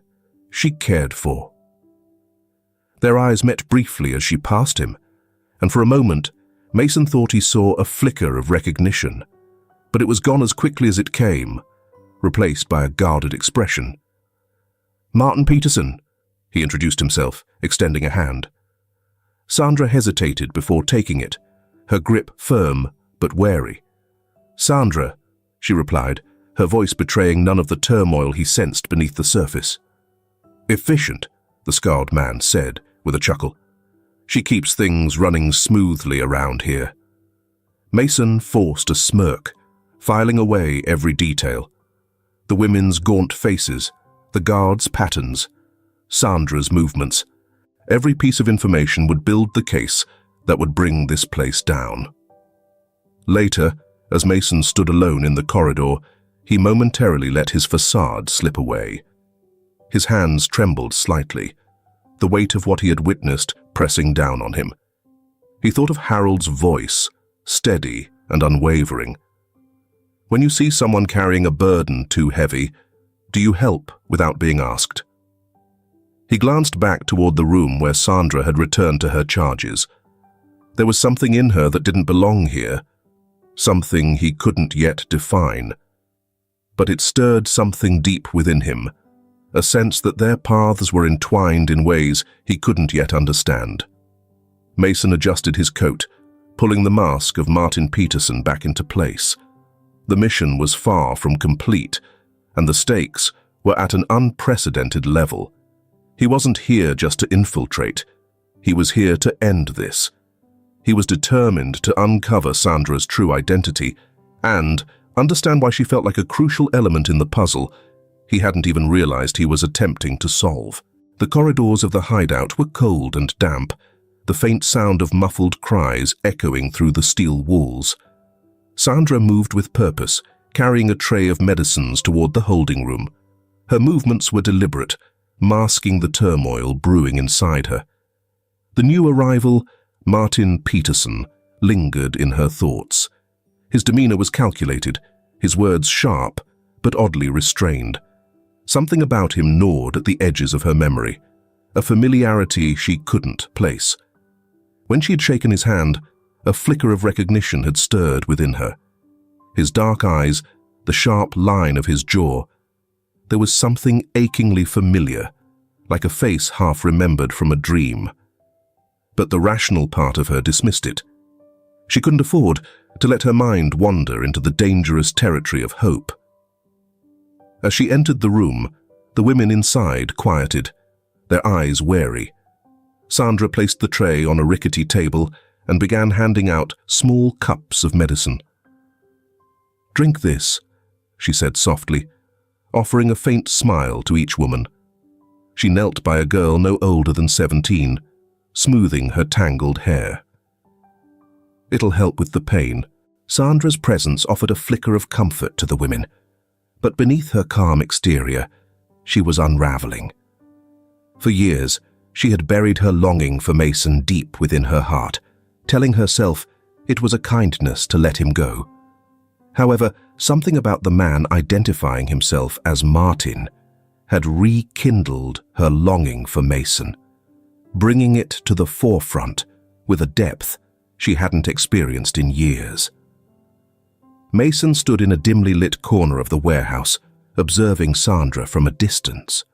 she cared for. Their eyes met briefly as she passed him, and for a moment, Mason thought he saw a flicker of recognition, but it was gone as quickly as it came, replaced by a guarded expression. "Martin Peterson," he introduced himself, extending a hand. Sandra hesitated before taking it, her grip firm but wary. "Sandra," she replied, her voice betraying none of the turmoil he sensed beneath the surface. "Efficient," the scarred man said, with a chuckle. "She keeps things running smoothly around here." Mason forced a smirk, filing away every detail. The women's gaunt faces, the guards' patterns, Sandra's movements. Every piece of information would build the case that would bring this place down. Later, as Mason stood alone in the corridor, he momentarily let his facade slip away. His hands trembled slightly, the weight of what he had witnessed pressing down on him. He thought of Harold's voice, steady and unwavering. "When you see someone carrying a burden too heavy, do you help without being asked?" He glanced back toward the room where Sandra had returned to her charges. There was something in her that didn't belong here, something he couldn't yet define. But it stirred something deep within him, a sense that their paths were entwined in ways he couldn't yet understand. Mason adjusted his coat, pulling the mask of Martin Peterson back into place. The mission was far from complete, and the stakes were at an unprecedented level. He wasn't here just to infiltrate. He was here to end this. He was determined to uncover Sandra's true identity and understand why she felt like a crucial element in the puzzle he hadn't even realized he was attempting to solve. The corridors of the hideout were cold and damp, the faint sound of muffled cries echoing through the steel walls. Sandra moved with purpose, carrying a tray of medicines toward the holding room. Her movements were deliberate, masking the turmoil brewing inside her. The new arrival, Martin Peterson, lingered in her thoughts. His demeanor was calculated, his words sharp, but oddly restrained. Something about him gnawed at the edges of her memory, a familiarity she couldn't place. When she had shaken his hand, a flicker of recognition had stirred within her. His dark eyes, the sharp line of his jaw. There was something achingly familiar, like a face half remembered from a dream. But the rational part of her dismissed it. She couldn't afford to let her mind wander into the dangerous territory of hope. As she entered the room, the women inside quieted, their eyes wary. Sandra placed the tray on a rickety table and began handing out small cups of medicine. "Drink this," she said softly, offering a faint smile to each woman. She knelt by a girl no older than 17, smoothing her tangled hair. "It'll help with the pain." Sandra's presence offered a flicker of comfort to the women, but beneath her calm exterior, she was unraveling. For years, she had buried her longing for Mason deep within her heart, telling herself it was a kindness to let him go. However, something about the man identifying himself as Martin had rekindled her longing for Mason, bringing it to the forefront with a depth she hadn't experienced in years. Mason stood in a dimly lit corner of the warehouse, observing Sandra from a distance.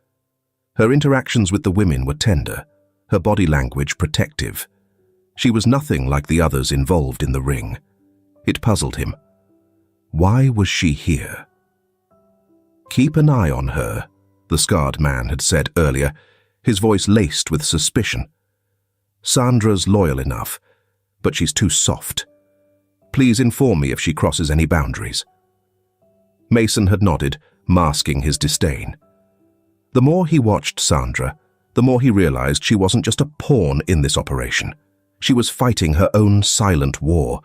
Her interactions with the women were tender, her body language protective. She was nothing like the others involved in the ring. It puzzled him. Why was she here? "Keep an eye on her," the scarred man had said earlier, his voice laced with suspicion. "Sandra's loyal enough, but she's too soft. Please inform me if she crosses any boundaries." Mason had nodded, masking his disdain. The more he watched Sandra, the more he realized she wasn't just a pawn in this operation. She was fighting her own silent war,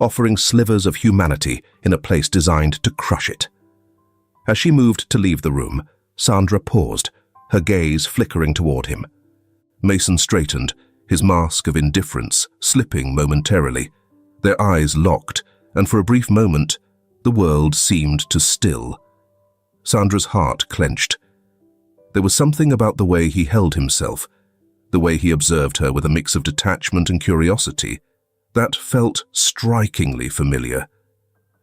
offering slivers of humanity in a place designed to crush it. As she moved to leave the room, Sandra paused, her gaze flickering toward him. Mason straightened, his mask of indifference slipping momentarily. Their eyes locked, and for a brief moment, the world seemed to still. Sandra's heart clenched. There was something about the way he held himself, the way he observed her with a mix of detachment and curiosity, that felt strikingly familiar.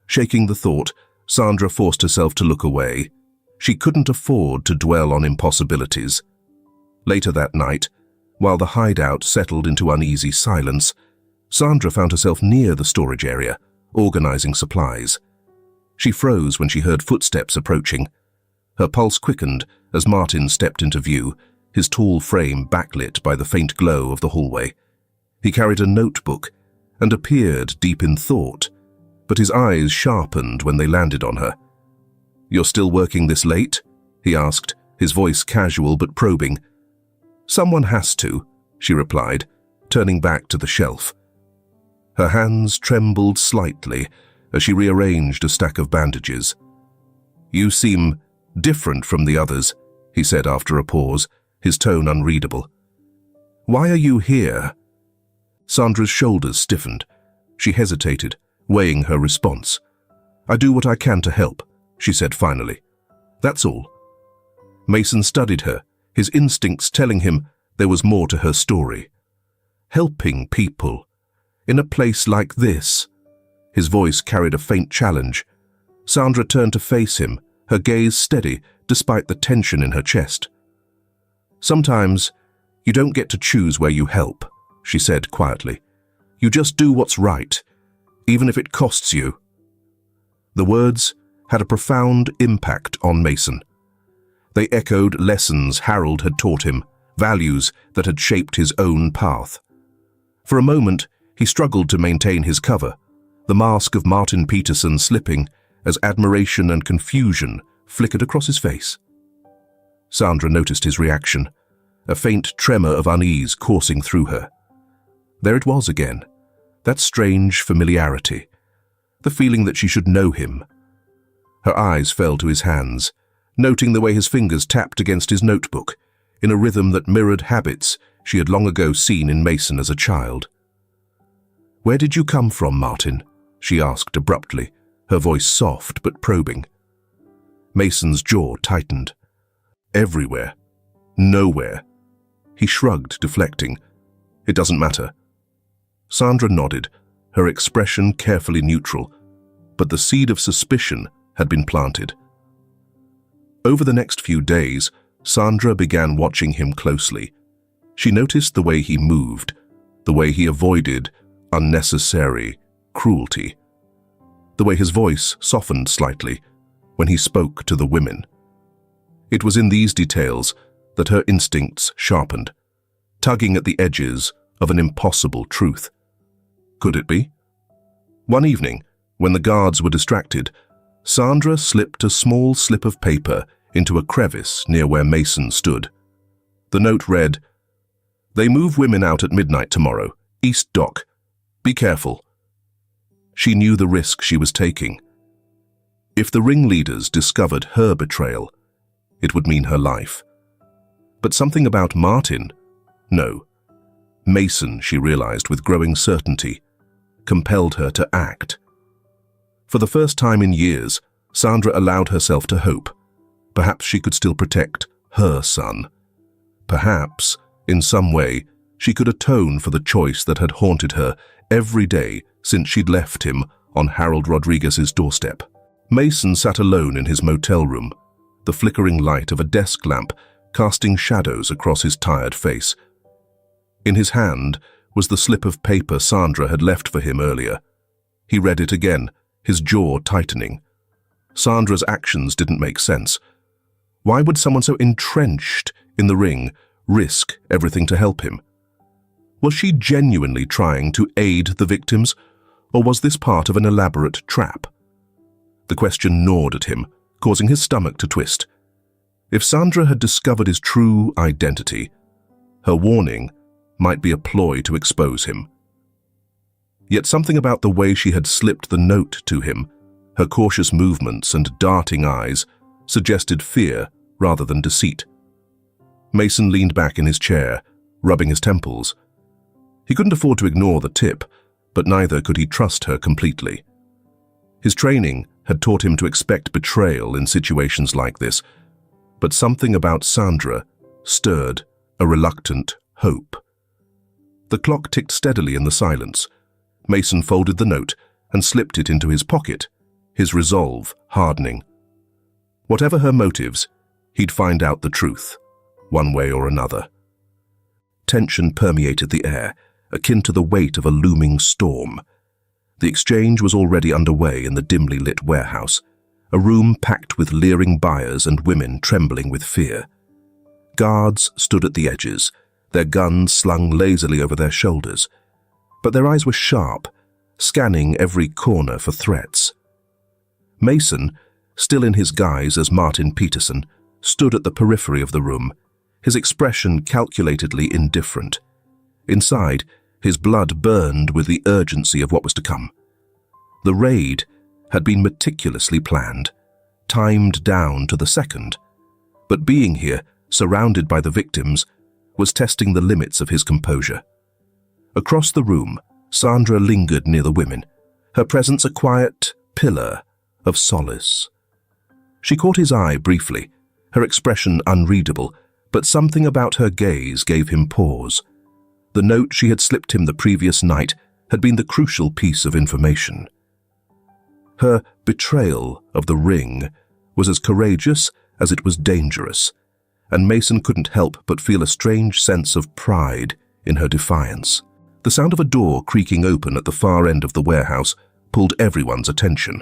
Shaking the thought, Sandra forced herself to look away. She couldn't afford to dwell on impossibilities. Later that night, while the hideout settled into uneasy silence, Sandra found herself near the storage area, organizing supplies. She froze when she heard footsteps approaching. Her pulse quickened as Martin stepped into view, his tall frame backlit by the faint glow of the hallway. He carried a notebook and appeared deep in thought, but his eyes sharpened when they landed on her. "You're still working this late?" he asked, his voice casual but probing. "Someone has to," she replied, turning back to the shelf. Her hands trembled slightly as she rearranged a stack of bandages. "You seem different from the others," he said after a pause, his tone unreadable. "Why are you here?" Sandra's shoulders stiffened. She hesitated, weighing her response. "I do what I can to help," she said finally. "That's all." Mason studied her, his instincts telling him there was more to her story. Helping people. In a place like this. His voice carried a faint challenge. Sandra turned to face him, her gaze steady despite the tension in her chest. "Sometimes you don't get to choose where you help," she said quietly. "You just do what's right, even if it costs you." The words had a profound impact on Mason. They echoed lessons Harold had taught him, values that had shaped his own path. For a moment, he struggled to maintain his cover, the mask of Martin Peterson slipping as admiration and confusion flickered across his face. Sandra noticed his reaction, a faint tremor of unease coursing through her. There it was again, that strange familiarity, the feeling that she should know him. Her eyes fell to his hands, noting the way his fingers tapped against his notebook, in a rhythm that mirrored habits she had long ago seen in Mason as a child. "Where did you come from, Martin?" she asked abruptly, her voice soft but probing. Mason's jaw tightened. "Everywhere. Nowhere." He shrugged, deflecting. "It doesn't matter." Sandra nodded, her expression carefully neutral, but the seed of suspicion had been planted. Over the next few days, Sandra began watching him closely. She noticed the way he moved, the way he avoided unnecessary cruelty, the way his voice softened slightly when he spoke to the women. It was in these details that her instincts sharpened, tugging at the edges of an impossible truth. Could it be? One evening, when the guards were distracted, Sandra slipped a small slip of paper into a crevice near where Mason stood. The note read, "They move women out at midnight tomorrow, East Dock. Be careful." She knew the risk she was taking. If the ringleaders discovered her betrayal, it would mean her life. But something about Martin? No. Mason, she realized with growing certainty, compelled her to act. For the first time in years, Sandra allowed herself to hope. Perhaps she could still protect her son. Perhaps, in some way, she could atone for the choice that had haunted her every day since she'd left him on Harold Rodriguez's doorstep. Mason sat alone in his motel room, the flickering light of a desk lamp casting shadows across his tired face. In his hand was the slip of paper Sandra had left for him earlier. He read it again, his jaw tightening. Sandra's actions didn't make sense. Why would someone so entrenched in the ring risk everything to help him? Was she genuinely trying to aid the victims, or was this part of an elaborate trap? The question gnawed at him, causing his stomach to twist. If Sandra had discovered his true identity, her warning might be a ploy to expose him. Yet something about the way she had slipped the note to him, her cautious movements and darting eyes, suggested fear rather than deceit. Mason leaned back in his chair, rubbing his temples. He couldn't afford to ignore the tip, but neither could he trust her completely. His training had taught him to expect betrayal in situations like this, but something about Sandra stirred a reluctant hope. The clock ticked steadily in the silence. Mason folded the note and slipped it into his pocket, his resolve hardening. Whatever her motives, he'd find out the truth, one way or another. Tension permeated the air, akin to the weight of a looming storm. The exchange was already underway in the dimly lit warehouse, a room packed with leering buyers and women trembling with fear. Guards stood at the edges, their guns slung lazily over their shoulders, but their eyes were sharp, scanning every corner for threats. Mason, still in his guise as Martin Peterson, stood at the periphery of the room, his expression calculatedly indifferent. Inside, his blood burned with the urgency of what was to come. The raid had been meticulously planned, timed down to the second, but being here, surrounded by the victims, was testing the limits of his composure. Across the room, Sandra lingered near the women, her presence a quiet pillar of solace. She caught his eye briefly, her expression unreadable, but something about her gaze gave him pause. The note she had slipped him the previous night had been the crucial piece of information. Her betrayal of the ring was as courageous as it was dangerous, and Mason couldn't help but feel a strange sense of pride in her defiance. The sound of a door creaking open at the far end of the warehouse pulled everyone's attention.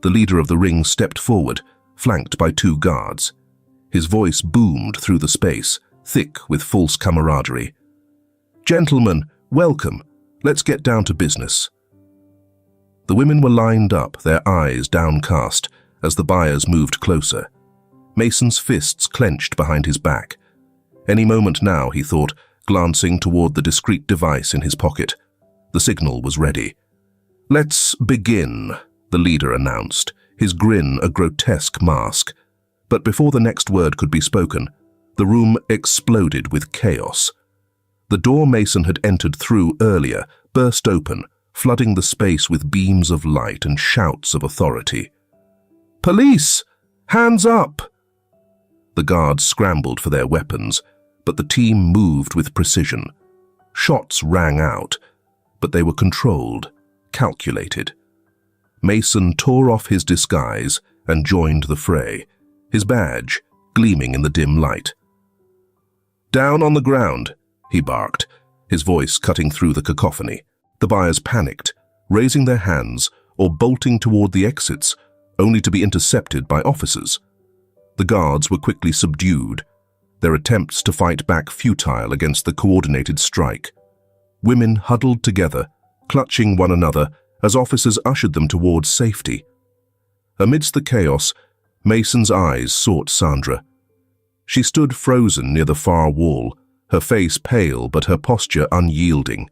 The leader of the ring stepped forward, flanked by two guards. His voice boomed through the space, thick with false camaraderie. "Gentlemen, welcome. Let's get down to business." The women were lined up, their eyes downcast, as the buyers moved closer. Mason's fists clenched behind his back. Any moment now, he thought, glancing toward the discreet device in his pocket. The signal was ready. "Let's begin," the leader announced, his grin a grotesque mask. But before the next word could be spoken, the room exploded with chaos. The door Mason had entered through earlier burst open, flooding the space with beams of light and shouts of authority. "Police! Hands up!" The guards scrambled for their weapons, but the team moved with precision. Shots rang out, but they were controlled, calculated. Mason tore off his disguise and joined the fray, his badge gleaming in the dim light. "Down on the ground," he barked, his voice cutting through the cacophony. The buyers panicked, raising their hands or bolting toward the exits, only to be intercepted by officers. The guards were quickly subdued, their attempts to fight back futile against the coordinated strike. Women huddled together, clutching one another as officers ushered them towards safety. Amidst the chaos, Mason's eyes sought Sandra. She stood frozen near the far wall, her face pale but her posture unyielding.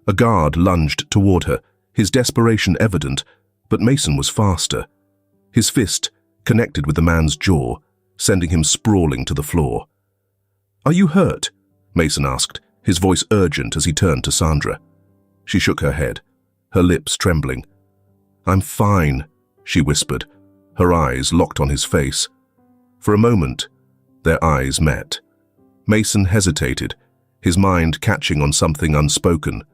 A guard lunged toward her, his desperation evident, but Mason was faster. His fist connected with the man's jaw, sending him sprawling to the floor. "Are you hurt?" Mason asked, his voice urgent as he turned to Sandra. She shook her head, her lips trembling. "I'm fine," she whispered, her eyes locked on his face. For a moment, their eyes met. Mason hesitated, his mind catching on something unspoken,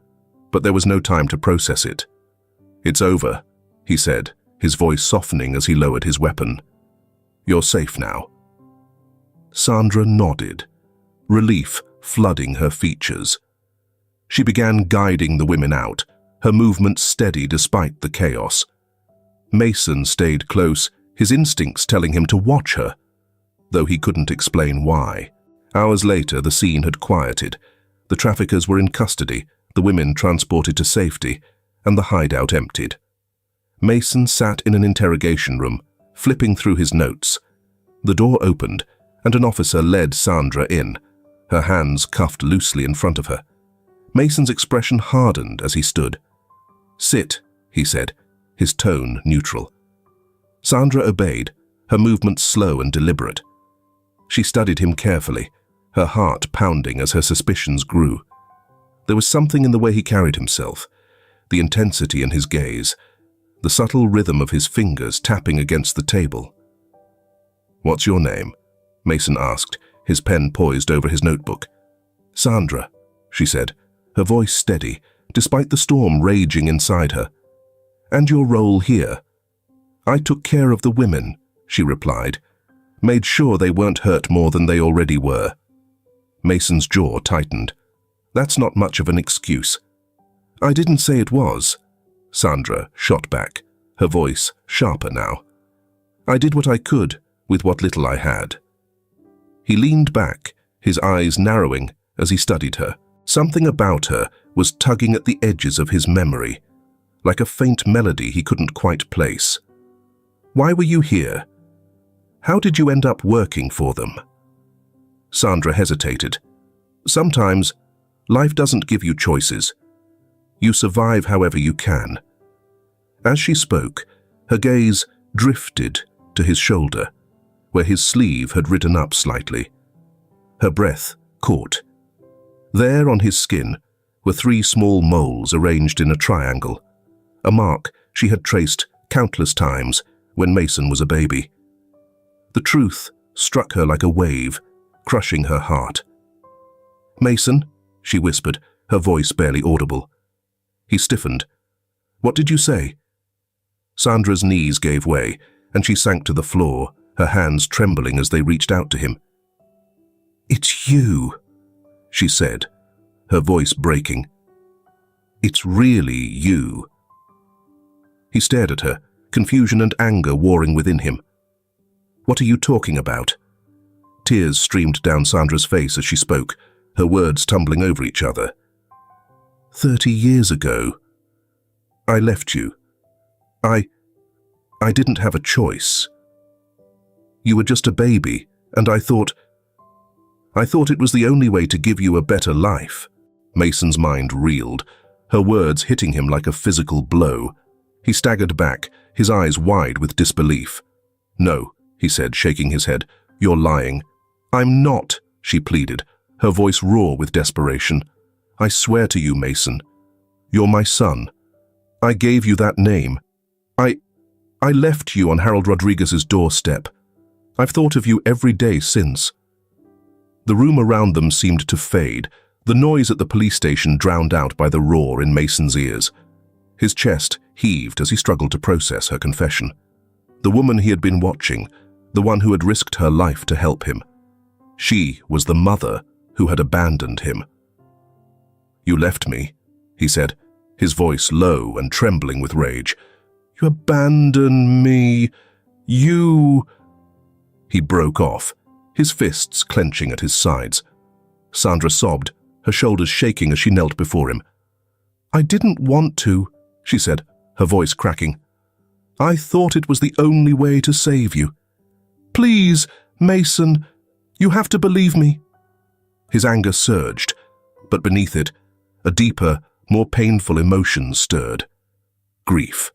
but there was no time to process it. "It's over," he said, his voice softening as he lowered his weapon. "You're safe now." Sandra nodded, relief flooding her features. She began guiding the women out, her movements steady despite the chaos. Mason stayed close, his instincts telling him to watch her, though he couldn't explain why. Hours later, the scene had quieted. The traffickers were in custody, the women transported to safety, and the hideout emptied. Mason sat in an interrogation room, flipping through his notes. The door opened, and an officer led Sandra in, her hands cuffed loosely in front of her. Mason's expression hardened as he stood. "Sit," he said, his tone neutral. Sandra obeyed, her movements slow and deliberate. She studied him carefully, her heart pounding as her suspicions grew. There was something in the way he carried himself, the intensity in his gaze, the subtle rhythm of his fingers tapping against the table. "What's your name?" Mason asked, his pen poised over his notebook. "Sandra," she said, her voice steady, despite the storm raging inside her. "And your role here?" "I took care of the women," she replied, "made sure they weren't hurt more than they already were." Mason's jaw tightened. "That's not much of an excuse." "I didn't say it was," Sandra shot back, her voice sharper now. "I did what I could with what little I had." He leaned back, his eyes narrowing as he studied her. Something about her was tugging at the edges of his memory, like a faint melody he couldn't quite place. "Why were you here? How did you end up working for them?" Sandra hesitated. "Sometimes, life doesn't give you choices. You survive however you can." As she spoke, her gaze drifted to his shoulder, where his sleeve had ridden up slightly. Her breath caught. There on his skin were 3 small moles arranged in a triangle, a mark she had traced countless times when Mason was a baby. The truth struck her like a wave, crushing her heart. "Mason," she whispered, her voice barely audible. He stiffened. "What did you say?" Sandra's knees gave way, and she sank to the floor, her hands trembling as they reached out to him. "It's you," she said, her voice breaking. "It's really you." He stared at her, confusion and anger warring within him. "What are you talking about?" Tears streamed down Sandra's face as she spoke, her words tumbling over each other. 30 years ago, I left you. I didn't have a choice. You were just a baby, and I thought it was the only way to give you a better life." Mason's mind reeled, her words hitting him like a physical blow. He staggered back, his eyes wide with disbelief. "No," he said, shaking his head. "You're lying." "I'm not," she pleaded, her voice raw with desperation. "I swear to you, Mason. You're my son. I gave you that name. I left you on Harold Rodriguez's doorstep. I've thought of you every day since." The room around them seemed to fade, the noise at the police station drowned out by the roar in Mason's ears. His chest heaved as he struggled to process her confession. The woman he had been watching, the one who had risked her life to help him. She was the mother who had abandoned him. "You left me," he said, his voice low and trembling with rage. "You abandoned me. You—" He broke off, his fists clenching at his sides. Sandra sobbed, her shoulders shaking as she knelt before him. "I didn't want to," she said, her voice cracking. "I thought it was the only way to save you. Please, Mason, you have to believe me." His anger surged, but beneath it, a deeper, more painful emotion stirred. Grief.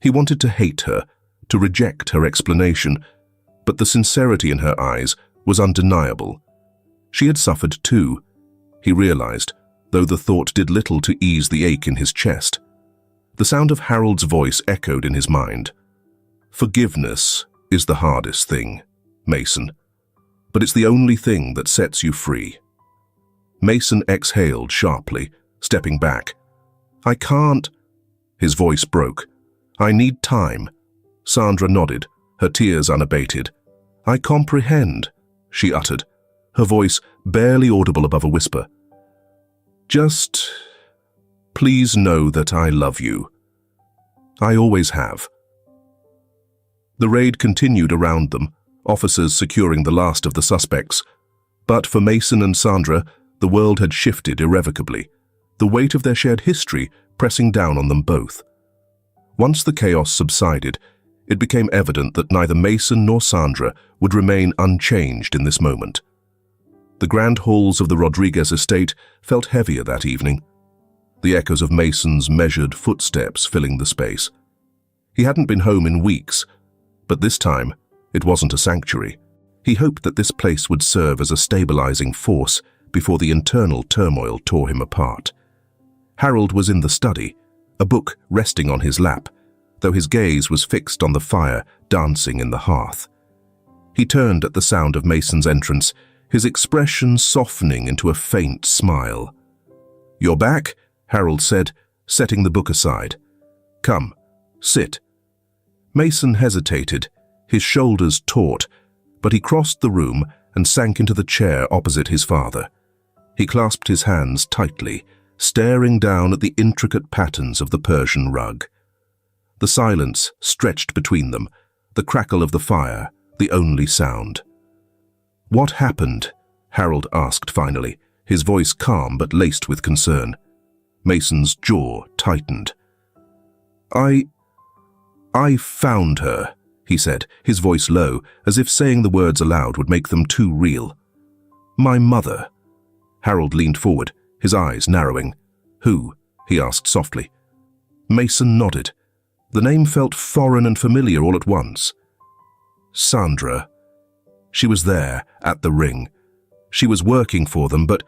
He wanted to hate her, to reject her explanation, but the sincerity in her eyes was undeniable. She had suffered too, he realized, though the thought did little to ease the ache in his chest. The sound of Harold's voice echoed in his mind. "Forgiveness is the hardest thing, Mason, but it's the only thing that sets you free." Mason exhaled sharply, stepping back. "I can't." His voice broke. "I need time." Sandra nodded, her tears unabated. "I comprehend," she uttered, her voice barely audible above a whisper. "Just please know that I love you. I always have." The raid continued around them, officers securing the last of the suspects. But for Mason and Sandra, the world had shifted irrevocably, the weight of their shared history pressing down on them both. Once the chaos subsided, it became evident that neither Mason nor Sandra would remain unchanged in this moment. The grand halls of the Rodriguez estate felt heavier that evening, the echoes of Mason's measured footsteps filling the space. He hadn't been home in weeks, but this time it wasn't a sanctuary. He hoped that this place would serve as a stabilizing force before the internal turmoil tore him apart. Harold was in the study, a book resting on his lap, though his gaze was fixed on the fire dancing in the hearth. He turned at the sound of Mason's entrance, his expression softening into a faint smile. "You're back?" Harold said, setting the book aside. "Come, sit." Mason hesitated, his shoulders taut, but he crossed the room and sank into the chair opposite his father. He clasped his hands tightly, staring down at the intricate patterns of the Persian rug. The silence stretched between them, the crackle of the fire, the only sound. "What happened?" Harold asked finally, his voice calm but laced with concern. Mason's jaw tightened. I found her," he said, his voice low, as if saying the words aloud would make them too real. "My mother." Harold leaned forward, his eyes narrowing. "Who?" he asked softly. Mason nodded. The name felt foreign and familiar all at once. "Sandra. She was there, at the ring. She was working for them, but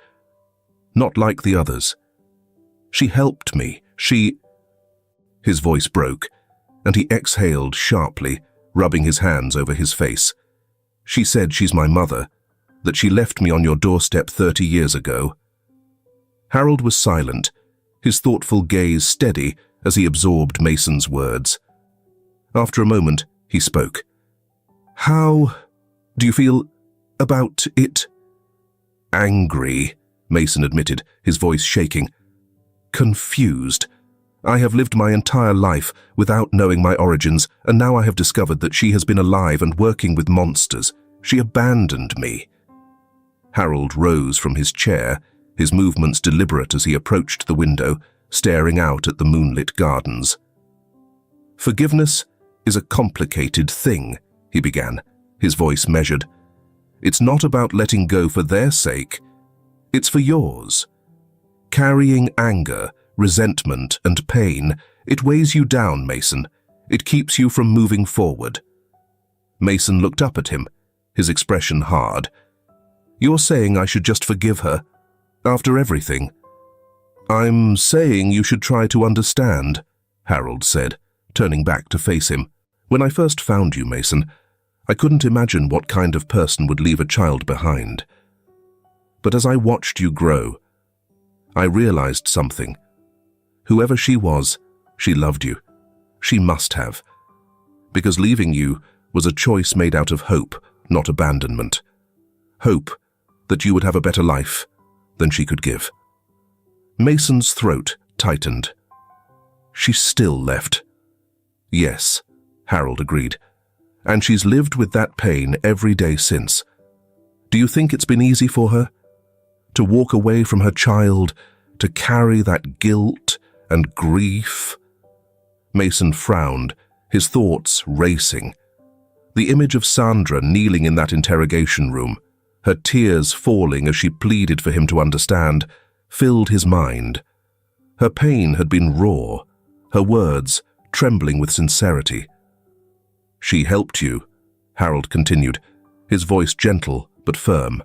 not like the others. She helped me. His voice broke, and he exhaled sharply, rubbing his hands over his face. "She said she's my mother, that she left me on your doorstep 30 years ago." Harold was silent, his thoughtful gaze steady as he absorbed Mason's words. After a moment, he spoke. "How do you feel about it?" "Angry," Mason admitted, his voice shaking. "Confused. I have lived my entire life without knowing my origins, and now I have discovered that she has been alive and working with monsters. She abandoned me." Harold rose from his chair, his movements deliberate as he approached the window, staring out at the moonlit gardens. "Forgiveness is a complicated thing," he began, his voice measured. "It's not about letting go for their sake. It's for yours. Carrying anger, resentment, and pain, it weighs you down, Mason. It keeps you from moving forward." Mason looked up at him, his expression hard. "You're saying I should just forgive her? After everything?" "I'm saying you should try to understand," Harold said, turning back to face him. "When I first found you, Mason, I couldn't imagine what kind of person would leave a child behind. But as I watched you grow, I realized something. Whoever she was, she loved you. She must have. Because leaving you was a choice made out of hope, not abandonment. Hope that you would have a better life than she could give." Mason's throat tightened. "She's still left." "Yes," Harold agreed. "And she's lived with that pain every day since. Do you think it's been easy for her? To walk away from her child, to carry that guilt and grief?" Mason frowned, his thoughts racing. The image of Sandra kneeling in that interrogation room, her tears falling as she pleaded for him to understand, filled his mind. Her pain had been raw, her words trembling with sincerity. "She helped you," Harold continued, his voice gentle but firm.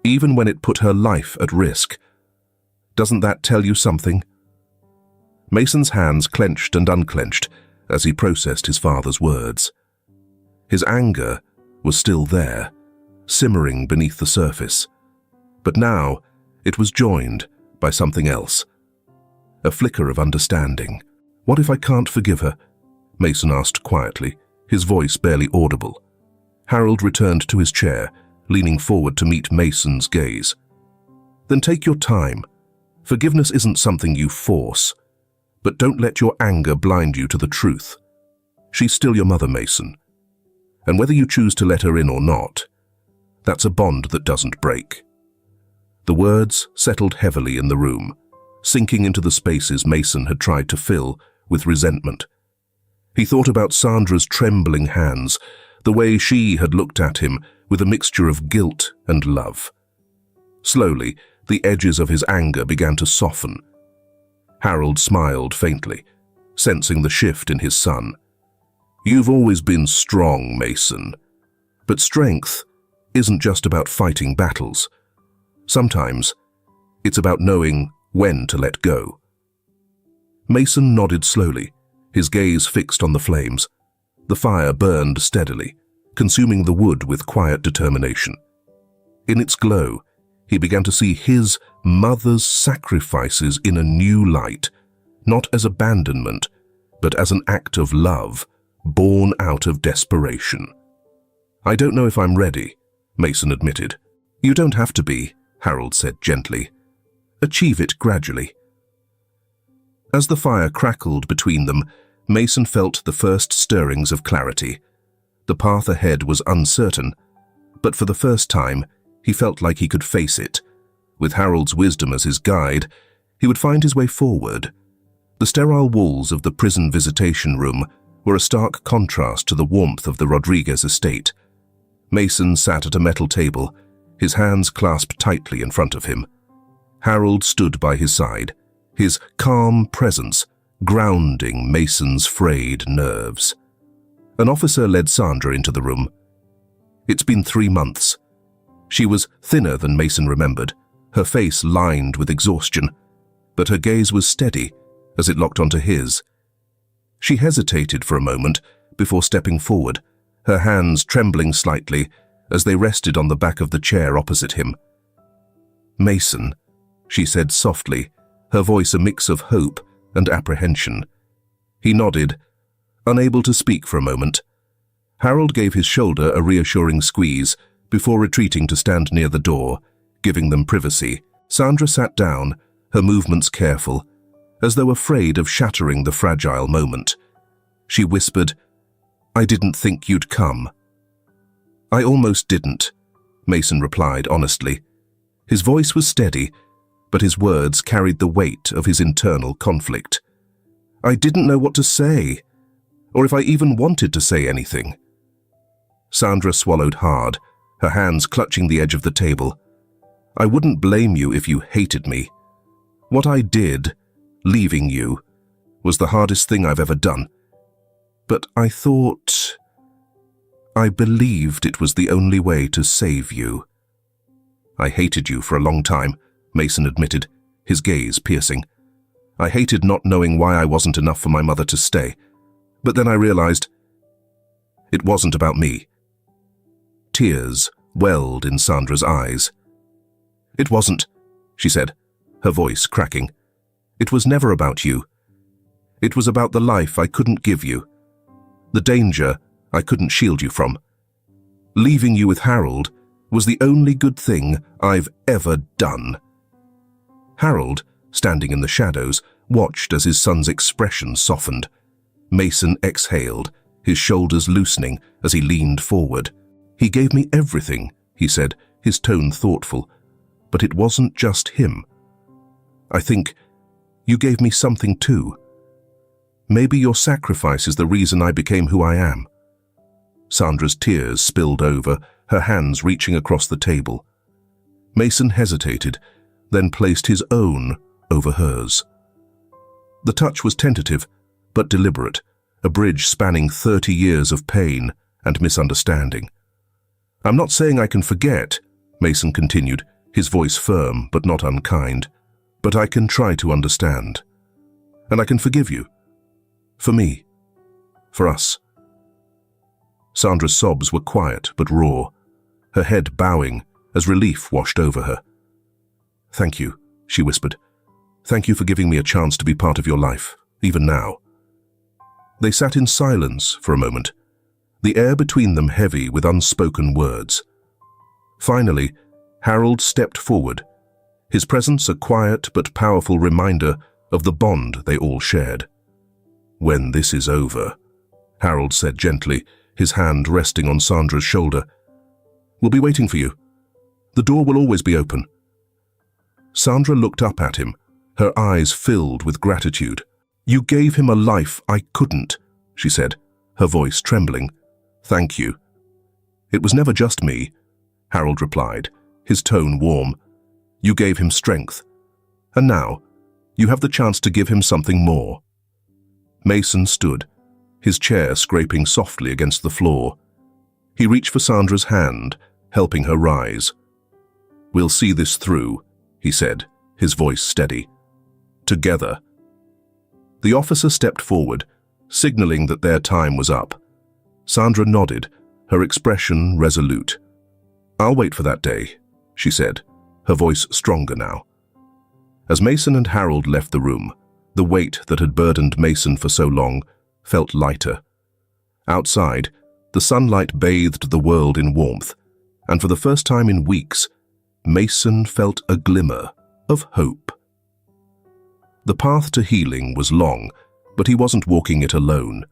"Even when it put her life at risk. Doesn't that tell you something?" Mason's hands clenched and unclenched as he processed his father's words. His anger was still there, simmering beneath the surface. But now it was joined by something else. A flicker of understanding, What if I can't forgive her? Mason asked quietly, his voice barely audible. Harold returned to his chair, leaning forward to meet Mason's gaze. Then take your time. Forgiveness isn't something you force, but don't let your anger blind you to the truth. She's still your mother, Mason. And whether you choose to let her in or not, that's a bond that doesn't break. The words settled heavily in the room, sinking into the spaces Mason had tried to fill with resentment. He thought about Sandra's trembling hands, the way she had looked at him with a mixture of guilt and love. Slowly, the edges of his anger began to soften. Harold smiled faintly, sensing the shift in his son. You've always been strong, Mason. But strength isn't just about fighting battles. Sometimes, it's about knowing when to let go. Mason nodded slowly, his gaze fixed on the flames. The fire burned steadily, consuming the wood with quiet determination. In its glow, he began to see his mother's sacrifices in a new light, not as abandonment, but as an act of love, born out of desperation. I don't know if I'm ready, Mason admitted. You don't have to be, Harold said gently. Achieve it gradually. As the fire crackled between them, Mason felt the first stirrings of clarity. The path ahead was uncertain, but for the first time, he felt like he could face it. With Harold's wisdom as his guide, he would find his way forward. The sterile walls of the prison visitation room were a stark contrast to the warmth of the Rodriguez estate. Mason sat at a metal table, his hands clasped tightly in front of him. Harold stood by his side, his calm presence grounding Mason's frayed nerves. An officer led Sandra into the room. It's been 3 months. She was thinner than Mason remembered, her face lined with exhaustion, but her gaze was steady as it locked onto his. She hesitated for a moment before stepping forward, her hands trembling slightly as they rested on the back of the chair opposite him. Mason, she said softly, her voice a mix of hope and apprehension. He nodded, unable to speak for a moment. Harold gave his shoulder a reassuring squeeze before retreating to stand near the door, giving them privacy. Sandra sat down, her movements careful, as though afraid of shattering the fragile moment. She whispered, "I didn't think you'd come." "I almost didn't," Mason replied honestly. His voice was steady, but his words carried the weight of his internal conflict. "I didn't know what to say, or if I even wanted to say anything." Sandra swallowed hard, her hands clutching the edge of the table. "I wouldn't blame you if you hated me. What I did, leaving you, was the hardest thing I've ever done. But I believed it was the only way to save you." "I hated you for a long time," Mason admitted, his gaze piercing. "I hated not knowing why I wasn't enough for my mother to stay. But then I realized it wasn't about me." Tears welled in Sandra's eyes. "It wasn't," she said, her voice cracking. "It was never about you. It was about the life I couldn't give you, the danger I couldn't shield you from. Leaving you with Harold was the only good thing I've ever done." Harold, standing in the shadows, watched as his son's expression softened. Mason exhaled, his shoulders loosening as he leaned forward. "He gave me everything," he said, his tone thoughtful. "But it wasn't just him. I think you gave me something too. Maybe your sacrifice is the reason I became who I am." Sandra's tears spilled over, her hands reaching across the table. Mason hesitated, then placed his own over hers. The touch was tentative, but deliberate, a bridge spanning 30 years of pain and misunderstanding. "I'm not saying I can forget," Mason continued, his voice firm but not unkind, "but I can try to understand. And I can forgive you. For me. For us." Sandra's sobs were quiet but raw, her head bowing as relief washed over her. "Thank you," she whispered. "Thank you for giving me a chance to be part of your life, even now." They sat in silence for a moment, the air between them heavy with unspoken words. Finally, Harold stepped forward, his presence a quiet but powerful reminder of the bond they all shared. "When this is over," Harold said gently, his hand resting on Sandra's shoulder, "we'll be waiting for you. The door will always be open." Sandra looked up at him, her eyes filled with gratitude. "You gave him a life I couldn't," she said, her voice trembling. "Thank you." "It was never just me," Harold replied, his tone warm. "You gave him strength. And now, you have the chance to give him something more." Mason stood, his chair scraping softly against the floor. He reached for Sandra's hand, helping her rise. "We'll see this through," he said, his voice steady. "Together." The officer stepped forward, signaling that their time was up. Sandra nodded, her expression resolute. "I'll wait for that day," she said, her voice stronger now. As Mason and Harold left the room, the weight that had burdened Mason for so long felt lighter. Outside, the sunlight bathed the world in warmth, and for the first time in weeks, Mason felt a glimmer of hope. The path to healing was long, but he wasn't walking it alone.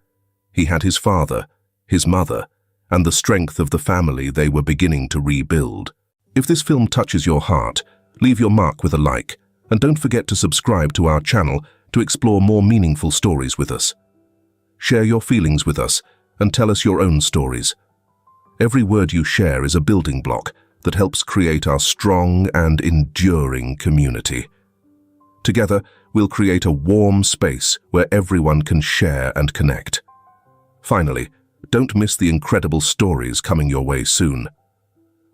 He had his father, his mother, and the strength of the family they were beginning to rebuild. If this film touches your heart, leave your mark with a like, and don't forget to subscribe to our channel to explore more meaningful stories with us. Share your feelings with us and tell us your own stories. Every word you share is a building block that helps create our strong and enduring community. Together, we'll create a warm space where everyone can share and connect. Finally, don't miss the incredible stories coming your way soon.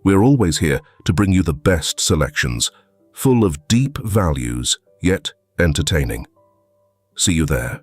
We're always here to bring you the best selections, full of deep values, yet entertaining. See you there.